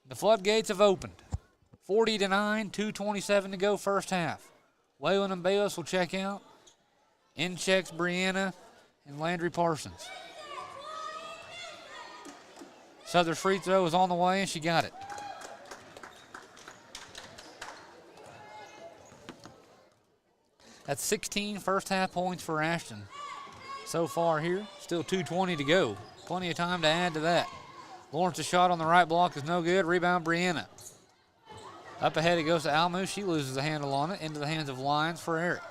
The floodgates have opened. 40-9, 2:27 to go first half. Whalen and Bayless will check out. In checks Brianna and Landry Parsons. Souther's free throw is on the way, and she got it. That's 16 first half points for Ashton so far here. Still 2:20 to go. Plenty of time to add to that. Lawrence's shot on the right block is no good. Rebound Brianna. Up ahead it goes to Almu. She loses the handle on it. Into the hands of Lyons for Erick.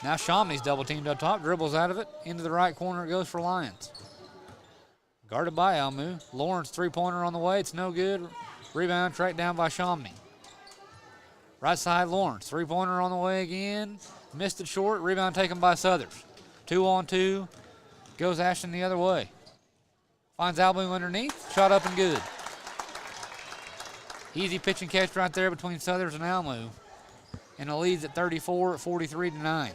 Now Shomney's double teamed up top. Dribbles out of it. Into the right corner it goes for Lyons. Guarded by Almu. Lawrence three-pointer on the way. It's no good. Rebound tracked down by Shomney. Right side Lawrence. Three-pointer on the way again. Missed it short. Rebound taken by Southers. 2-on-2. Goes Ashton the other way. Finds Almu underneath. Shot up and good. Easy pitch and catch right there between Southers and Almu. And the lead's at 34 at 43-9.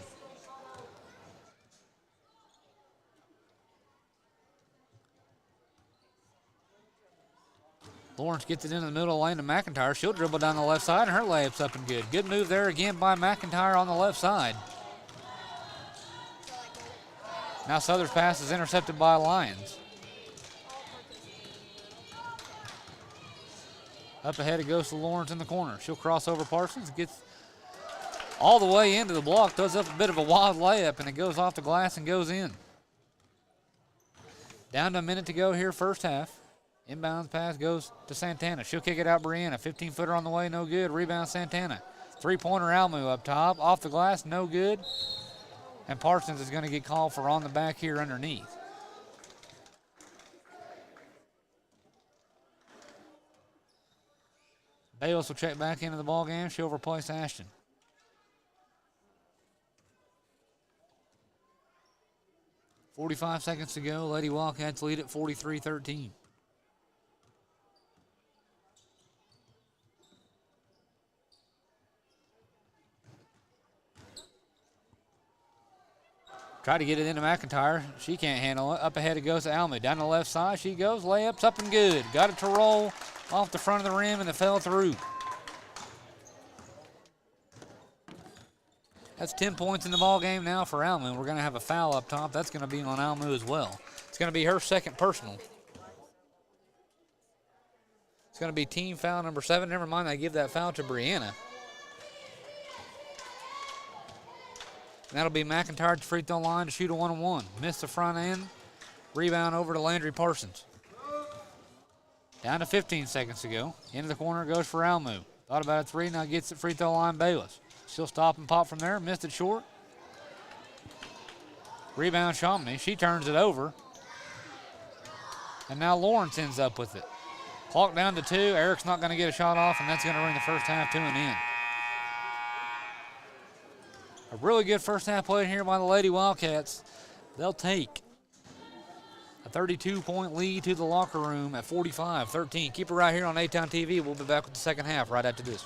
Lawrence gets it into the middle of the lane to McIntyre. She'll dribble down the left side, and her layup's up and good. Good move there again by McIntyre on the left side. Now Southern's pass is intercepted by Lyons. Up ahead it goes to Lawrence in the corner. She'll cross over Parsons, gets all the way into the block, does up a bit of a wild layup, and it goes off the glass and goes in. Down to a minute to go here, first half. Inbounds pass goes to Santana. She'll kick it out Brianna. 15-footer on the way, no good. Rebound Santana. Three-pointer Almu up top. Off the glass, no good. And Parsons is going to get called for on the back here underneath. Bayless will check back into the ball game. She'll replace Ashton. .45 seconds to go. Lady Wildcats lead at 43-13. Try to get it into McIntyre. She can't handle it. Up ahead it goes to Almu. Down the left side she goes. Layups up and good. Got it to roll off the front of the rim and it fell through. That's 10 points in the ball game now for Almu. We're going to have a foul up top. That's going to be on Almu as well. It's going to be her second personal. It's going to be team foul number 7. Never mind, they give that foul to Brianna. And that'll be McIntyre at the free throw line to shoot a 1-on-1. Missed the front end. Rebound over to Landry Parsons. Down to 15 seconds to go. Into the corner goes for Almu. Thought about a three, now gets the free throw line Bayless. She'll stop and pop from there. Missed it short. Rebound Shomney. She turns it over. And now Lawrence ends up with it. Clock down to 2. Erick's not going to get a shot off, and that's going to bring the first half to an end. A really good first half play here by the Lady Wildcats. They'll take a 32-point lead to the locker room at 45-13. Keep it right here on A-Town TV. We'll be back with the second half right after this.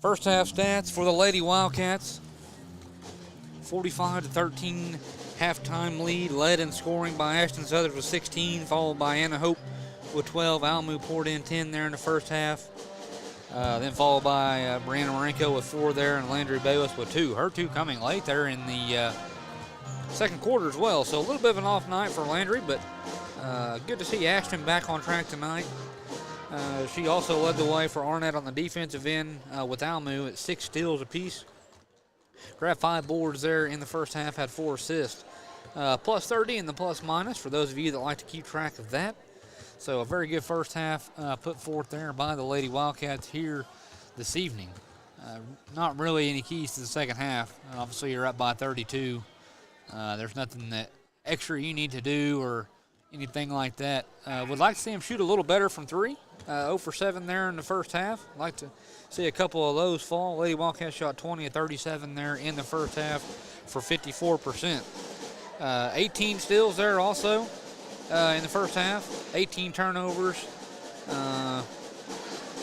First half stats for the Lady Wildcats. 45-13 halftime lead, led in scoring by Ashton Southers with 16, followed by Anna Hope with 12. Almu poured in 10 there in the first half. Then followed by Brianna Marenko with 4 there and Landry Bayless with 2. Her 2 coming late there in the second quarter as well. So a little bit of an off night for Landry, but good to see Ashton back on track tonight. She also led the way for Arnett on the defensive end with Almu at 6 steals apiece. Grabbed 5 boards there in the first half, had 4 assists. Plus 30 in the plus minus for those of you that like to keep track of that. So a very good first half put forth there by the Lady Wildcats here this evening. Not really any keys to the second half. Obviously, you're up by 32. There's nothing that extra you need to do or anything like that. Would like to see them shoot a little better from 3. 0 for 7 there in the first half. Like to see a couple of those fall. Lady Wildcats shot 20 of 37 there in the first half for 54%. 18 steals there also in the first half. 18 turnovers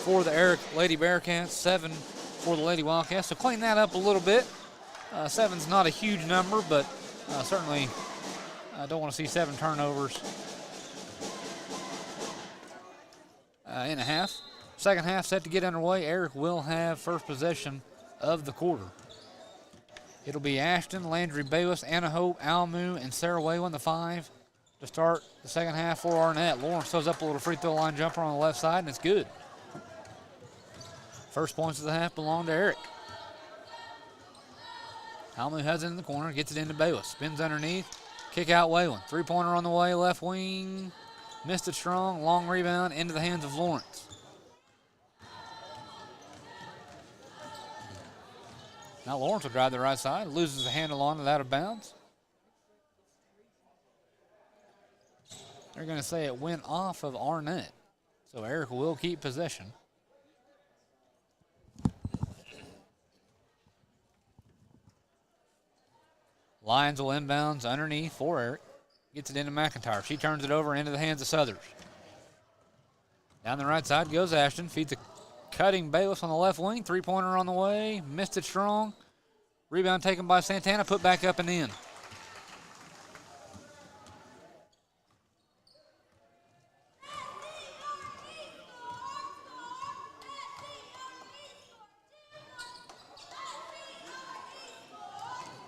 for the Erick Lady Bearcats. 7 for the Lady Wildcats. So clean that up a little bit. 7's not a huge number, but certainly I don't want to see 7 turnovers in a half. Second half set to get underway. Erick will have first possession of the quarter. It'll be Ashton, Landry Bayless, Anna Hope, Almu, and Sarah Whalen, the 5, to start the second half for Arnett. Lawrence throws up a little free throw line jumper on the left side, and it's good. First points of the half belong to Erick. Almu has it in the corner, gets it into Bayless, spins underneath, kick out Whalen. 3-pointer on the way, left wing. Missed it strong, long rebound into the hands of Lawrence. Now Lawrence will drive the right side, loses the handle on it out of bounds. They're going to say it went off of Arnett. So Erick will keep possession. Lions will inbounds underneath for Erick. Gets it into McIntyre. She turns it over into the hands of Southers. Down the right side goes Ashton. Feeds a cutting Bayless on the left wing. 3-pointer on the way. Missed it strong. Rebound taken by Santana. Put back up and in.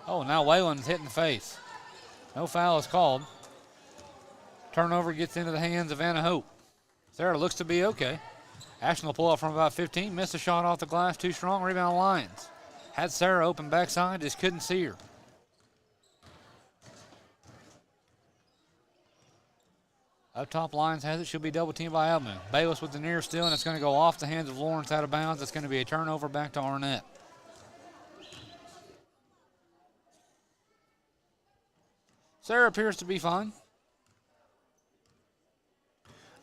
Oh, now Whalen's hitting the face. No foul is called. Turnover gets into the hands of Anna Hope. Sarah looks to be okay. Ashton will pull up from about 15. Missed a shot off the glass. Too strong. Rebound Lions. Had Sarah open backside. Just couldn't see her. Up top, Lions has it. She'll be double teamed by Almu. Bayless with the near steal, and it's going to go off the hands of Lawrence out of bounds. It's going to be a turnover back to Arnett. Sarah appears to be fine.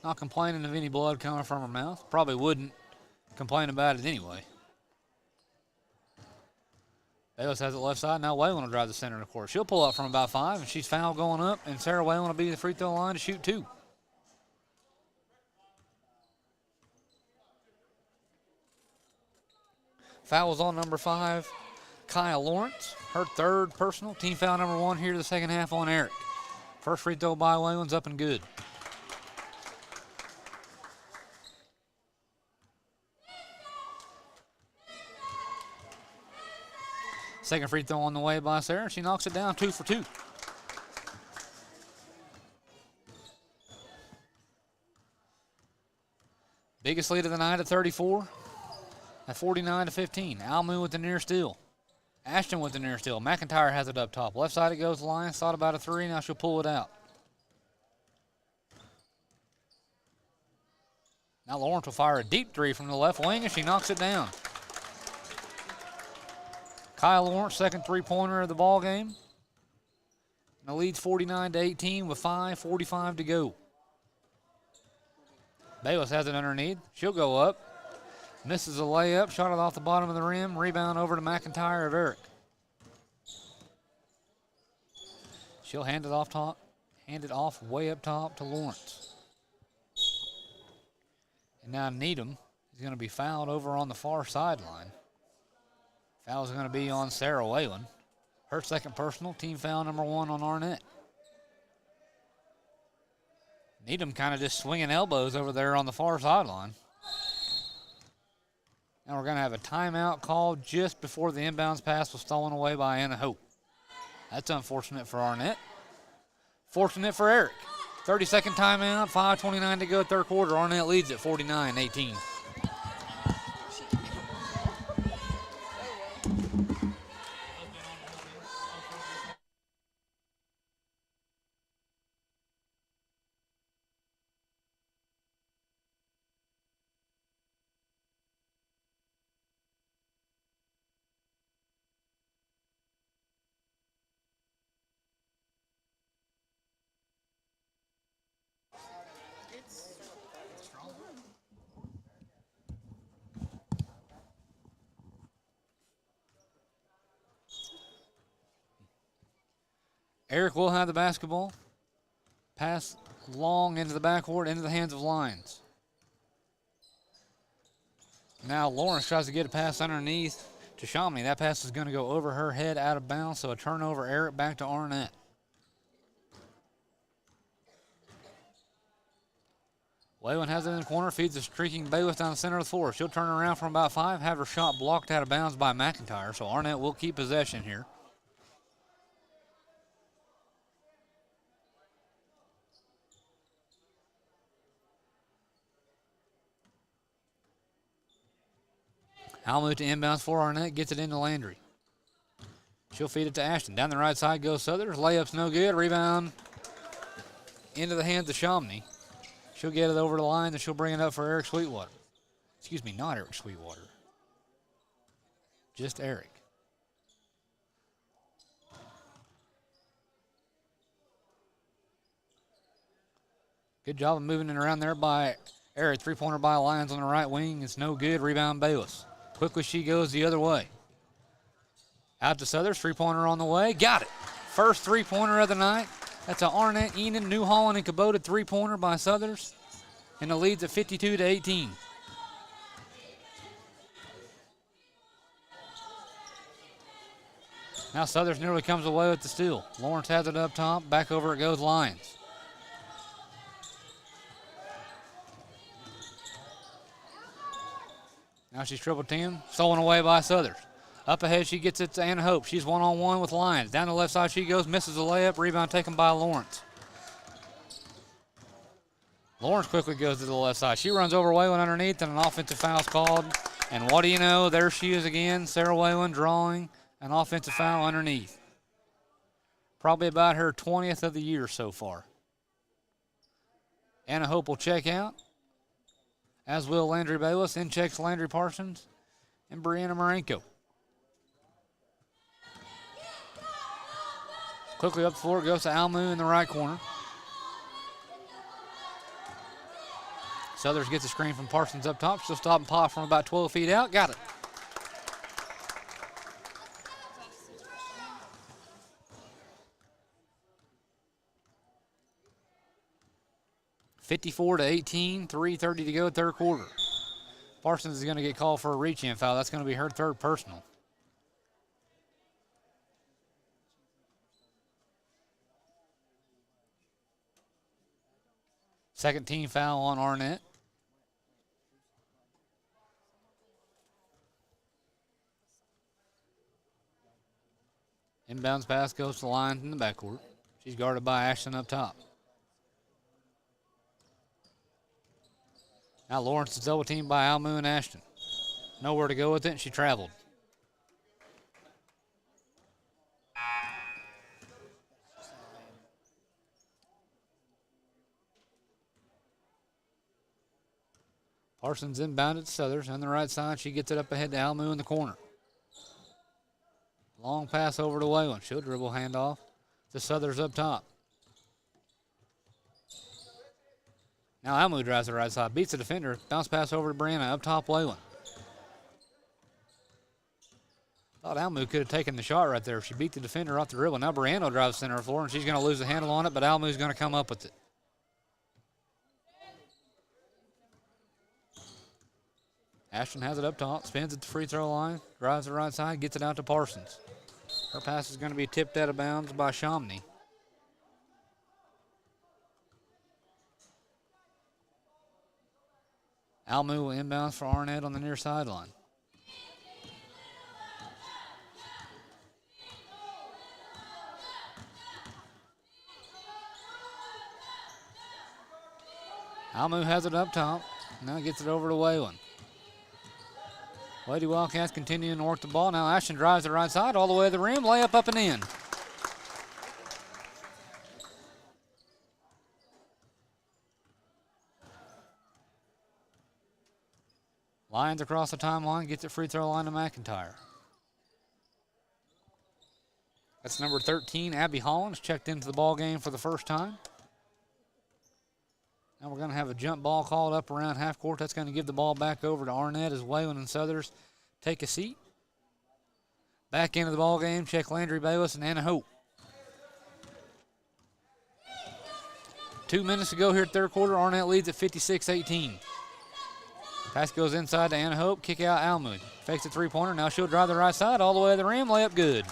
Not complaining of any blood coming from her mouth. Probably wouldn't complain about it anyway. Bayless has it left side. Now Whalen will drive the center of the court. She'll pull up from about 5, and she's fouled going up, and Sarah Whalen will be the free throw line to shoot 2. Fouls on number 5, Kyle Lawrence. Her 3rd personal. Team foul number 1 here to the second half on Erick. First free throw by Whalen's up and good. Second free throw on the way by Sarah. She knocks it down 2 for 2. Biggest lead of the night at 34. At 49-15. Almu with the near steal. Ashton with the near steal. McIntyre has it up top. Left side it goes. Lions thought about a 3. Now she'll pull it out. Now Lawrence will fire a deep 3 from the left wing, and she knocks it down. Kyle Lawrence, second 3-pointer of the ball game. And the lead's 49-18 with 5:45 to go. Bayless has it underneath. She'll go up. Misses a layup. Shot it off the bottom of the rim. Rebound over to McIntyre of Erick. She'll hand it off top. Hand it off way up top to Lawrence. And now Needham is going to be fouled over on the far sideline. Foul's going to be on Sarah Whalen. Her second personal, team foul number 1 on Arnett. Needham kind of just swinging elbows over there on the far sideline. And we're going to have a timeout called just before the inbounds pass was stolen away by Anna Hope. That's unfortunate for Arnett. Fortunate for Erick. 30-second timeout, 5:29 to go, third quarter. Arnett leads at 49-18. Erick will have the basketball. Pass long into the backcourt, into the hands of Lyons. Now Lawrence tries to get a pass underneath to Shomney. That pass is going to go over her head, out of bounds, so a turnover. Erick back to Arnett. Whalen has it in the corner, feeds the streaking Bailiff down the center of the floor. She'll turn around from about 5, have her shot blocked out of bounds by McIntyre, so Arnett will keep possession here. Almu to inbounds for Arnett, gets it into Landry. She'll feed it to Ashton. Down the right side goes Southers. Layup's no good. Rebound into the hands of Shomney. She'll get it over the line, and she'll bring it up for Erick Sweetwater. Excuse me, not Erick Sweetwater. Just Erick. Good job of moving it around there by Erick. Three-pointer by Lyons on the right wing. It's no good. Rebound Bayless. Quickly she goes the other way. Out to Southers. Three-pointer on the way. Got it. First three-pointer of the night. That's an Arnett, Enon, New Holland, and Kubota three-pointer by Southers. And the lead's at 52-18. Now Southers nearly comes away with the steal. Lawrence has it up top. Back over it goes Lyons. Now she's triple team, stolen away by Southers. Up ahead, she gets it to Anna Hope. She's one-on-one with Lyons. Down the left side she goes, misses a layup. Rebound taken by Lawrence. Lawrence quickly goes to the left side. She runs over Whalen underneath, and an offensive foul's called. And what do you know? There she is again, Sarah Whalen drawing an offensive foul underneath. Probably about her 20th of the year so far. Anna Hope will check out, as will Landry Bayless. In checks Landry Parsons and Brianna Marenko. Quickly up the floor, goes to Almu in the right corner. Southers gets a screen from Parsons up top. She'll stop and pop from about 12 feet out. Got it. (54-18), 3:30 to go, third quarter. Parsons is going to get called for a reach-in foul. That's going to be her third personal. Second team foul on Arnett. Inbounds pass goes to the line in the backcourt. She's guarded by Ashton up top. Now Lawrence is double teamed by Almu and Ashton. Nowhere to go with it, and she traveled. Parsons inbounded to Southers on the right side. She gets it up ahead to Almu in the corner. Long pass over to Whalen. She'll dribble handoff to Southers up top. Now Almu drives the right side, beats the defender. Bounce pass over to Brianna, up top Whalen. Thought Almu could have taken the shot right there. She beat the defender off the dribble. Now Brianna drives center of the floor, and she's going to lose the handle on it, but Almu's going to come up with it. Ashton has it up top, spins at the free throw line, drives the right side, gets it out to Parsons. Her pass is going to be tipped out of bounds by Shomney. Almu will inbounds for Arnett on the near sideline. Almu has it up top. Now gets it over to Whalen. Lady Wildcats continuing to work the ball. Now Ashton drives the right side all the way to the rim. Layup up and in. Lions across the timeline. Gets it free throw line to McIntyre. That's number 13, Abby Hollins, checked into the ball game for the first time. Now we're going to have a jump ball called up around half court. That's going to give the ball back over to Arnett as Whalen and Southers take a seat. Back into the ball game, check Landry Bayless and Anna Hope. 2 minutes to go here at third quarter. Arnett leads at 56-18. Pass goes inside to Anna Hope. Kick out Almud. Fakes a three-pointer. Now she'll drive the right side all the way to the rim. Layup good.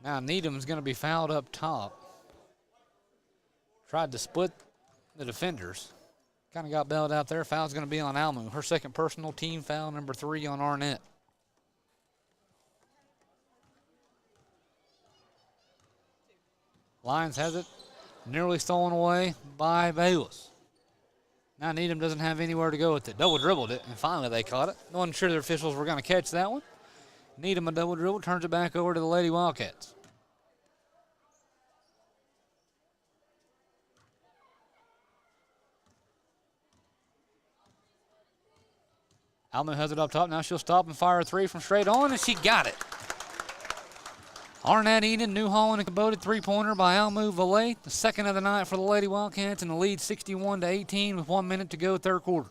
Now Needham's going to be fouled up top. Tried to split the defenders. Kind of got bailed out there. Foul's going to be on Almu. Her second personal, team foul, number 3 on Arnett. Lions has it. Nearly stolen away by Bayless. Now Needham doesn't have anywhere to go with it. Double dribbled it, and finally they caught it. Wasn't sure the officials were going to catch that one. Needham a double dribble, turns it back over to the Lady Wildcats. Almu has it up top. Now she'll stop and fire a three from straight on, and she got it. Arnett Eden, New Holland, and Kubota three-pointer by Almu Valet, the second of the night for the Lady Wildcats, and the lead 61-18 with 1 minute to go, third quarter.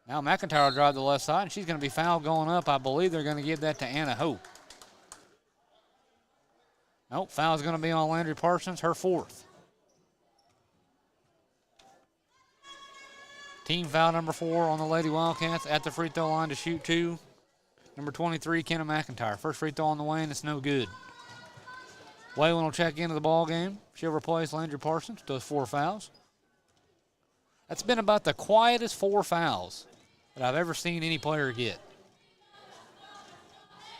Now McIntyre will drive the left side, and she's going to be fouled going up. I believe they're going to give that to Anna Hope. Nope, foul's going to be on Landry Parsons, her fourth. Team foul number 4 on the Lady Wildcats at the free throw line to shoot 2. Number 23, Kenna McIntyre. First free throw on the way, and it's no good. Whalen will check into the ball game. She'll replace Landry Parsons, does 4 fouls. That's been about the quietest 4 fouls that I've ever seen any player get.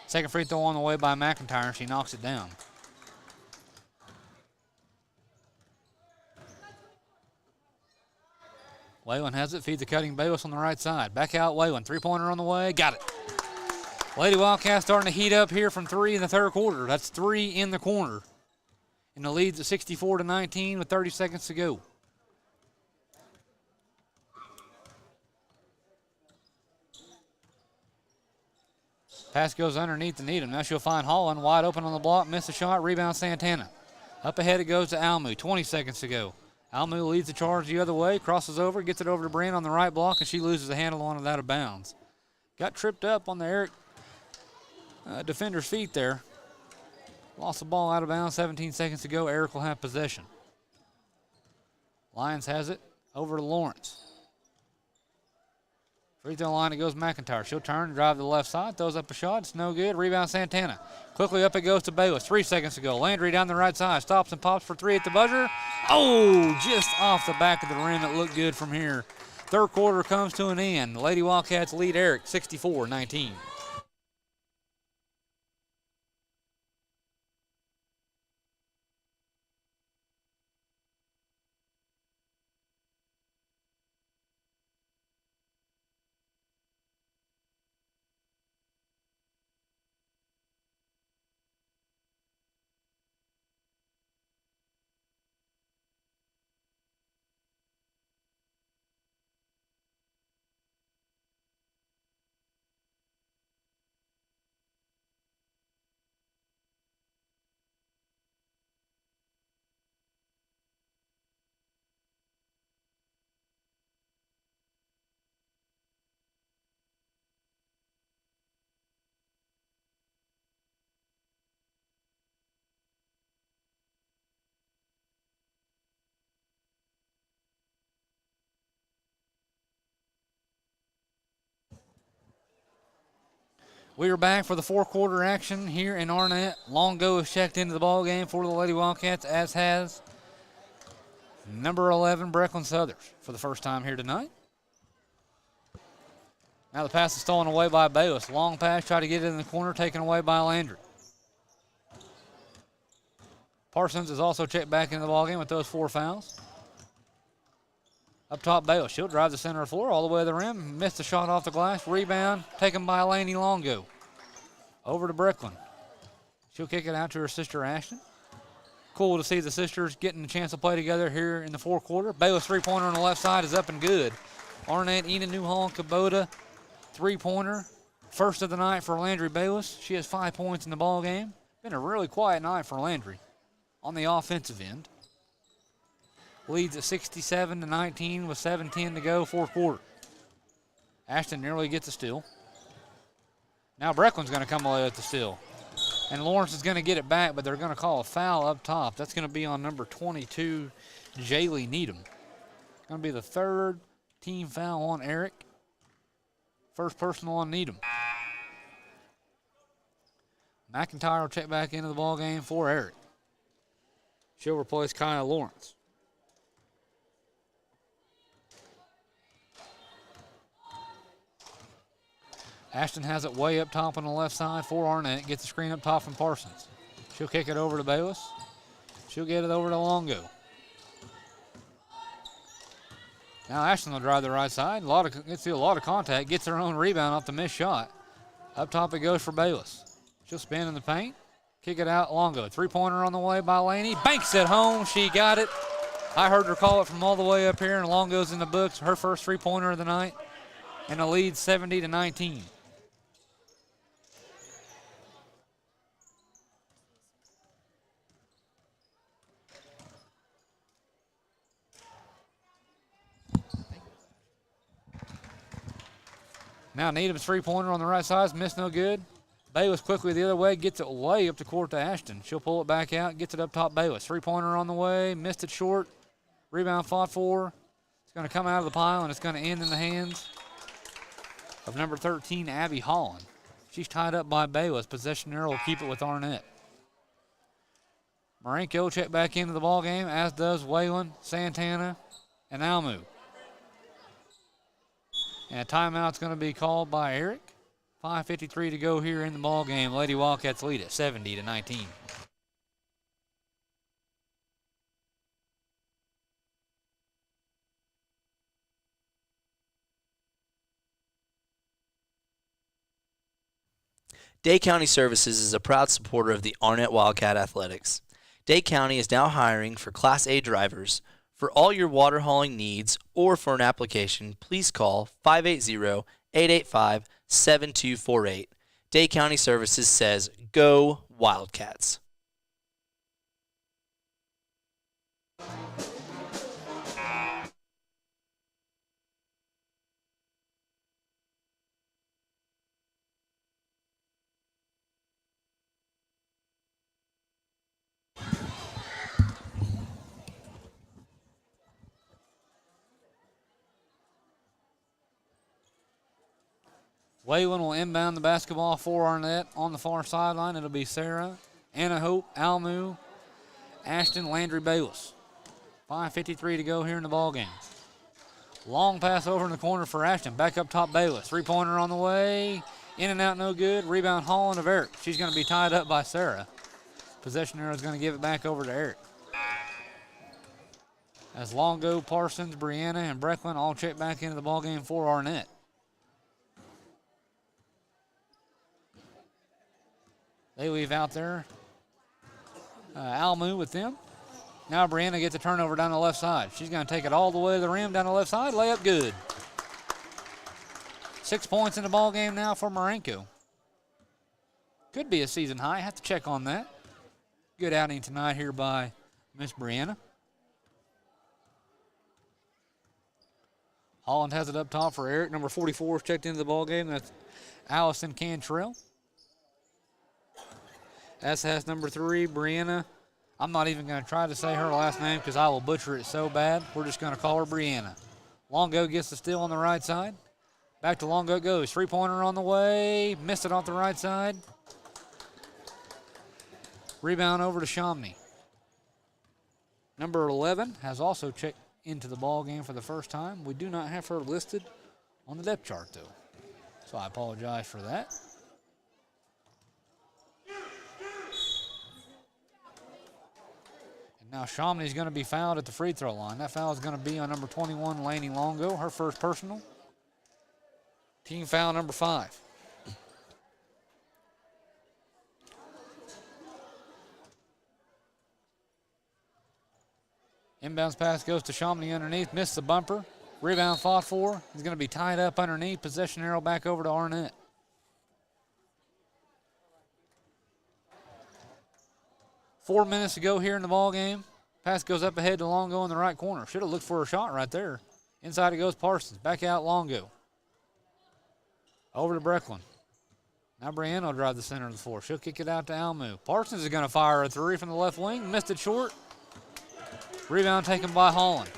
Second free throw on the way by McIntyre, and she knocks it down. Whalen has it, feeds the cutting Bayless on the right side. Back out Whalen, three-pointer on the way, got it. Lady Wildcats starting to heat up here from 3 in the third quarter. That's 3 in the corner. And the lead's at 64-19 with 30 seconds to go. Pass goes underneath the Needham. Now she'll find Holland wide open on the block, miss the shot, rebound Santana. Up ahead it goes to Almu, 20 seconds to go. Almu leads the charge the other way, crosses over, gets it over to Brand on the right block, and she loses the handle on it out of bounds. Got tripped up on the Erick defender's feet there. Lost the ball out of bounds, 17 seconds to go. Erick will have possession. Lions has it over to Lawrence. Free throw line, it goes McIntyre. She'll turn, drive to the left side, throws up a shot. It's no good. Rebound Santana. Quickly up it goes to Bayless. 3 seconds to go. Landry down the right side. Stops and pops for 3 at the buzzer. Oh, just off the back of the rim. It looked good from here. Third quarter comes to an end. The Lady Wildcats lead Erick 64-19. We are back for the fourth-quarter action here in Arnett. Longo has checked into the ball game for the Lady Wildcats, as has number 11, Brecklin Southers, for the first time here tonight. Now the pass is stolen away by Bayless. Long pass, try to get it in the corner, taken away by Landry. Parsons is also checked back into the ball game with those 4 fouls. Up top, Bayless. She'll drive the center of the floor all the way to the rim. Missed the shot off the glass. Rebound taken by Laney Longo. Over to Brecklin. She'll kick it out to her sister Ashton. Cool to see the sisters getting a chance to play together here in the fourth quarter. Bayless three-pointer on the left side is up and good. Arnett, Enid, New Holland, Kubota, three-pointer. First of the night for Landry Bayless. She has 5 points in the ball game. Been a really quiet night for Landry on the offensive end. Leads at 67-19 with 7:10 to go, fourth quarter. Ashton nearly gets a steal. Now Brecklin's going to come away with the steal. And Lawrence is going to get it back, but they're going to call a foul up top. That's going to be on number 22, Jaylee Needham. Going to be the third team foul on Erick. First personal on Needham. McIntyre will check back into the ball game for Erick. She'll replace Kyle Lawrence. Ashton has it way up top on the left side for Arnett. Gets the screen up top from Parsons. She'll kick it over to Bayless. She'll get it over to Longo. Now Ashton will drive the right side. Gets a lot of contact. Gets her own rebound off the missed shot. Up top it goes for Bayless. She'll spin in the paint. Kick it out, Longo. Three-pointer on the way by Laney. Banks it home. She got it. I heard her call it from all the way up here, and Longo's in the books. Her first three-pointer of the night. And the lead 70-19. Now Needham's three-pointer on the right side is missed, no good. Bayless quickly the other way, gets it way up the court to Ashton. She'll pull it back out, gets it up top Bayless. Three-pointer on the way, missed it short. Rebound fought for. It's going to come out of the pile, and it's going to end in the hands of number 13, Abby Holland. She's tied up by Bayless. Possession arrow will keep it with Arnett. Marenko check back into the ball game, as does Whalen, Santana, and Almu. And a timeout's going to be called by Erick. 5:53 to go here in the ball game. Lady Wildcats lead at 70-19. Day County Services is a proud supporter of the Arnett Wildcat Athletics. Day County is now hiring for Class A drivers. For all your water hauling needs or for an application, please call 580-885-7248. Day County Services says, go Wildcats. Whalen will inbound the basketball for Arnett on the far sideline. It'll be Sarah, Anna Hope, Almu, Ashton, Landry Bayless. 5:53 to go here in the ball game. Long pass over in the corner for Ashton. Back up top Bayless. Three-pointer on the way. In and out, no good. Rebound Holland of Erick. She's going to be tied up by Sarah. Possession arrow is going to give it back over to Erick. As Longo, Parsons, Brianna, and Brecklin all check back into the ball game for Arnett. They leave out there. Almu with them. Now Brianna gets a turnover down the left side. She's going to take it all the way to the rim down the left side. Layup good. 6 points in the ball game now for Marenko. Could be a season high. Have to check on that. Good outing tonight here by Miss Brianna. Holland has it up top for Erick. Number 44 is checked into the ball game. That's Allison Cantrell. As has number 3, Brianna. I'm not even going to try to say her last name because I will butcher it so bad. We're just going to call her Brianna. Longo gets the steal on the right side. Back to Longo it goes. Three-pointer on the way. Missed it off the right side. Rebound over to Shomney. Number 11 has also checked into the ball game for the first time. We do not have her listed on the depth chart, though. So I apologize for that. And now Shomney's going to be fouled at the free throw line. That foul is going to be on number 21, Laney Longo, her first personal. Team foul number 5. Inbounds pass goes to Shomney underneath, missed the bumper. Rebound fought for. He's going to be tied up underneath. Possession arrow back over to Arnett. Four minutes to go here in the ball game. Pass goes up ahead to Longo in the right corner. Should have looked for a shot right there. Inside it goes Parsons. Back out Longo. Over to Brecklin. Now Brianna will drive the center of the floor. She'll kick it out to Almu. Parsons is going to fire a three from the left wing. Missed it short. Rebound taken by Holland.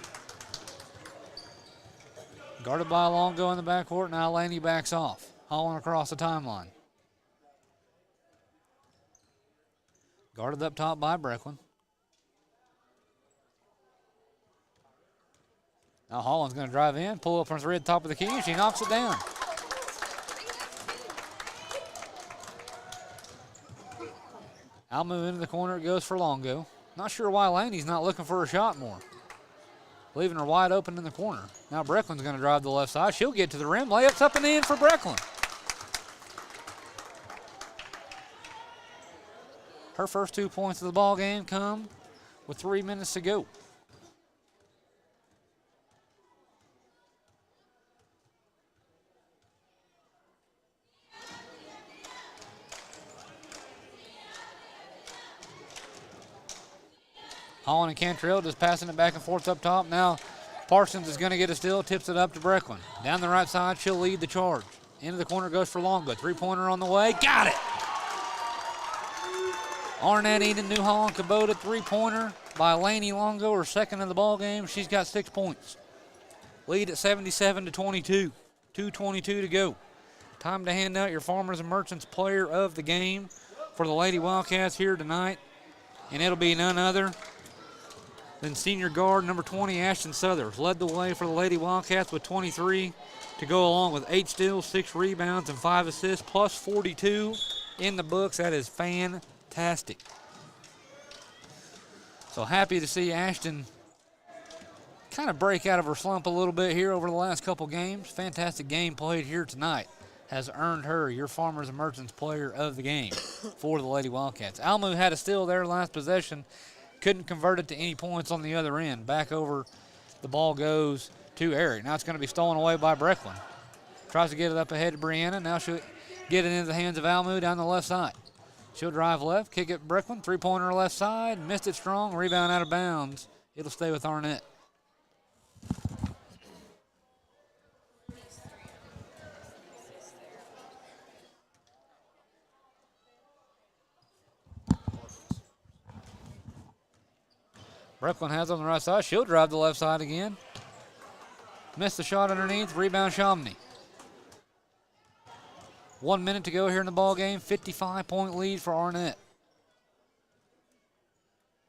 Guarded by Longo in the backcourt. Now Laney backs off. Holland across the timeline. Guarded up top by Brecklin. Now Holland's going to drive in, pull up from three at the top of the key, and she knocks it down. Almu into the corner, it goes for Longo. Not sure why Laney's not looking for a shot more. Leaving her wide open in the corner. Now Brecklin's going to drive the left side. She'll get to the rim. Layups up and in for Brecklin. Her first 2 points of the ball game come with 3 minutes to go. Holland and Cantrell just passing it back and forth up top. Now Parsons is going to get a steal, tips it up to Brecklin. Down the right side, she'll lead the charge. Into the corner goes for Longo. Three-pointer on the way. Got it! Arnett, Eden, New Holland, Kubota, three-pointer by Laney Longo, her second of the ball game. She's got 6 points. Lead at 77-22. 2:22 to go. Time to hand out your Farmers and Merchants Player of the Game for the Lady Wildcats here tonight. And it'll be none other than senior guard number 20, Ashton Southers. Led the way for the Lady Wildcats with 23 to go along with 8 steals, 6 rebounds, and 5 assists, plus 42 in the books. That is fantastic. So happy to see Ashton kind of break out of her slump a little bit here over the last couple games. Fantastic game played here tonight has earned her your Farmers and Merchants Player of the Game for the Lady Wildcats. Almu had a steal there last possession. Couldn't convert it to any points on the other end. Back over, the ball goes to Erick. Now it's going to be stolen away by Brecklin. Tries to get it up ahead to Brianna. Now she'll get it into the hands of Almu down the left side. She'll drive left, kick it Brecklin. Three-pointer left side. Missed it strong. Rebound out of bounds. It'll stay with Arnett. Brecklin has on the right side. She'll drive the left side again. Missed the shot underneath. Rebound Shomney. 1 minute to go here in the ball game. 55-point lead for Arnett.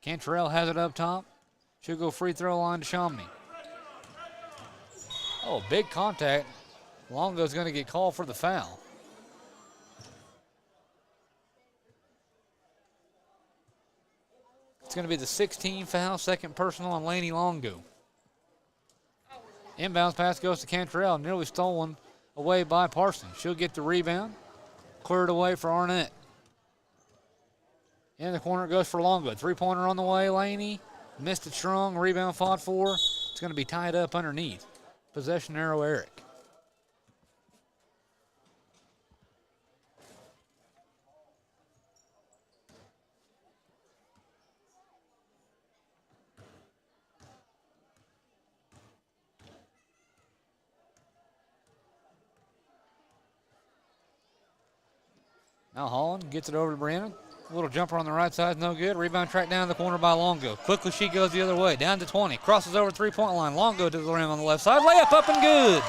Cantrell has it up top. She'll go free throw line to Shomney. Oh, big contact. Longo's going to get called for the foul. It's going to be the 16 foul, second personal on Laney Longo. Inbounds pass goes to Cantrell, nearly stolen away by Parsons. She'll get the rebound, cleared away for Arnett. In the corner it goes for Longo. Three-pointer on the way, Laney. Missed it strong, rebound fought for. It's going to be tied up underneath. Possession arrow, Erick. Now Holland gets it over to Brandon. A little jumper on the right side, no good. Rebound tracked down in the corner by Longo. Quickly she goes the other way, down to 20. Crosses over the three-point line. Longo to the rim on the left side. Layup up and good.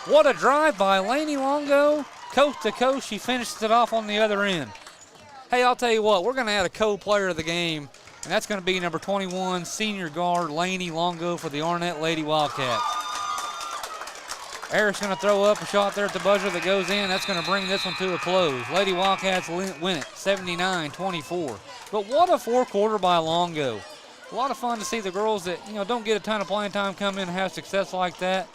What a drive by Lainey Longo. Coast to coast, she finishes it off on the other end. Hey, I'll tell you what, we're going to add a co-player of the game, and that's going to be number 21, senior guard Lainey Longo for the Arnett Lady Wildcats. Erick's going to throw up a shot there at the buzzer that goes in. That's going to bring this one to a close. Lady Wildcats win it, 79-24. But what a fourth quarter by Longo. A lot of fun to see the girls that, don't get a ton of playing time come in and have success like that.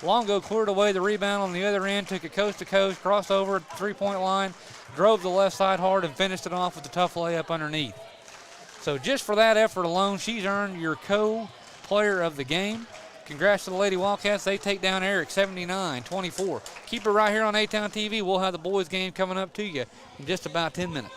Longo cleared away the rebound on the other end, took it coast to coast, crossed over at the three-point line, drove the left side hard, and finished it off with a tough layup underneath. So just for that effort alone, she's earned your co-player of the game. Congrats to the Lady Wildcats. They take down Erick 79-24. Keep it right here on A-Town TV. We'll have the boys game coming up to you in just about 10 minutes.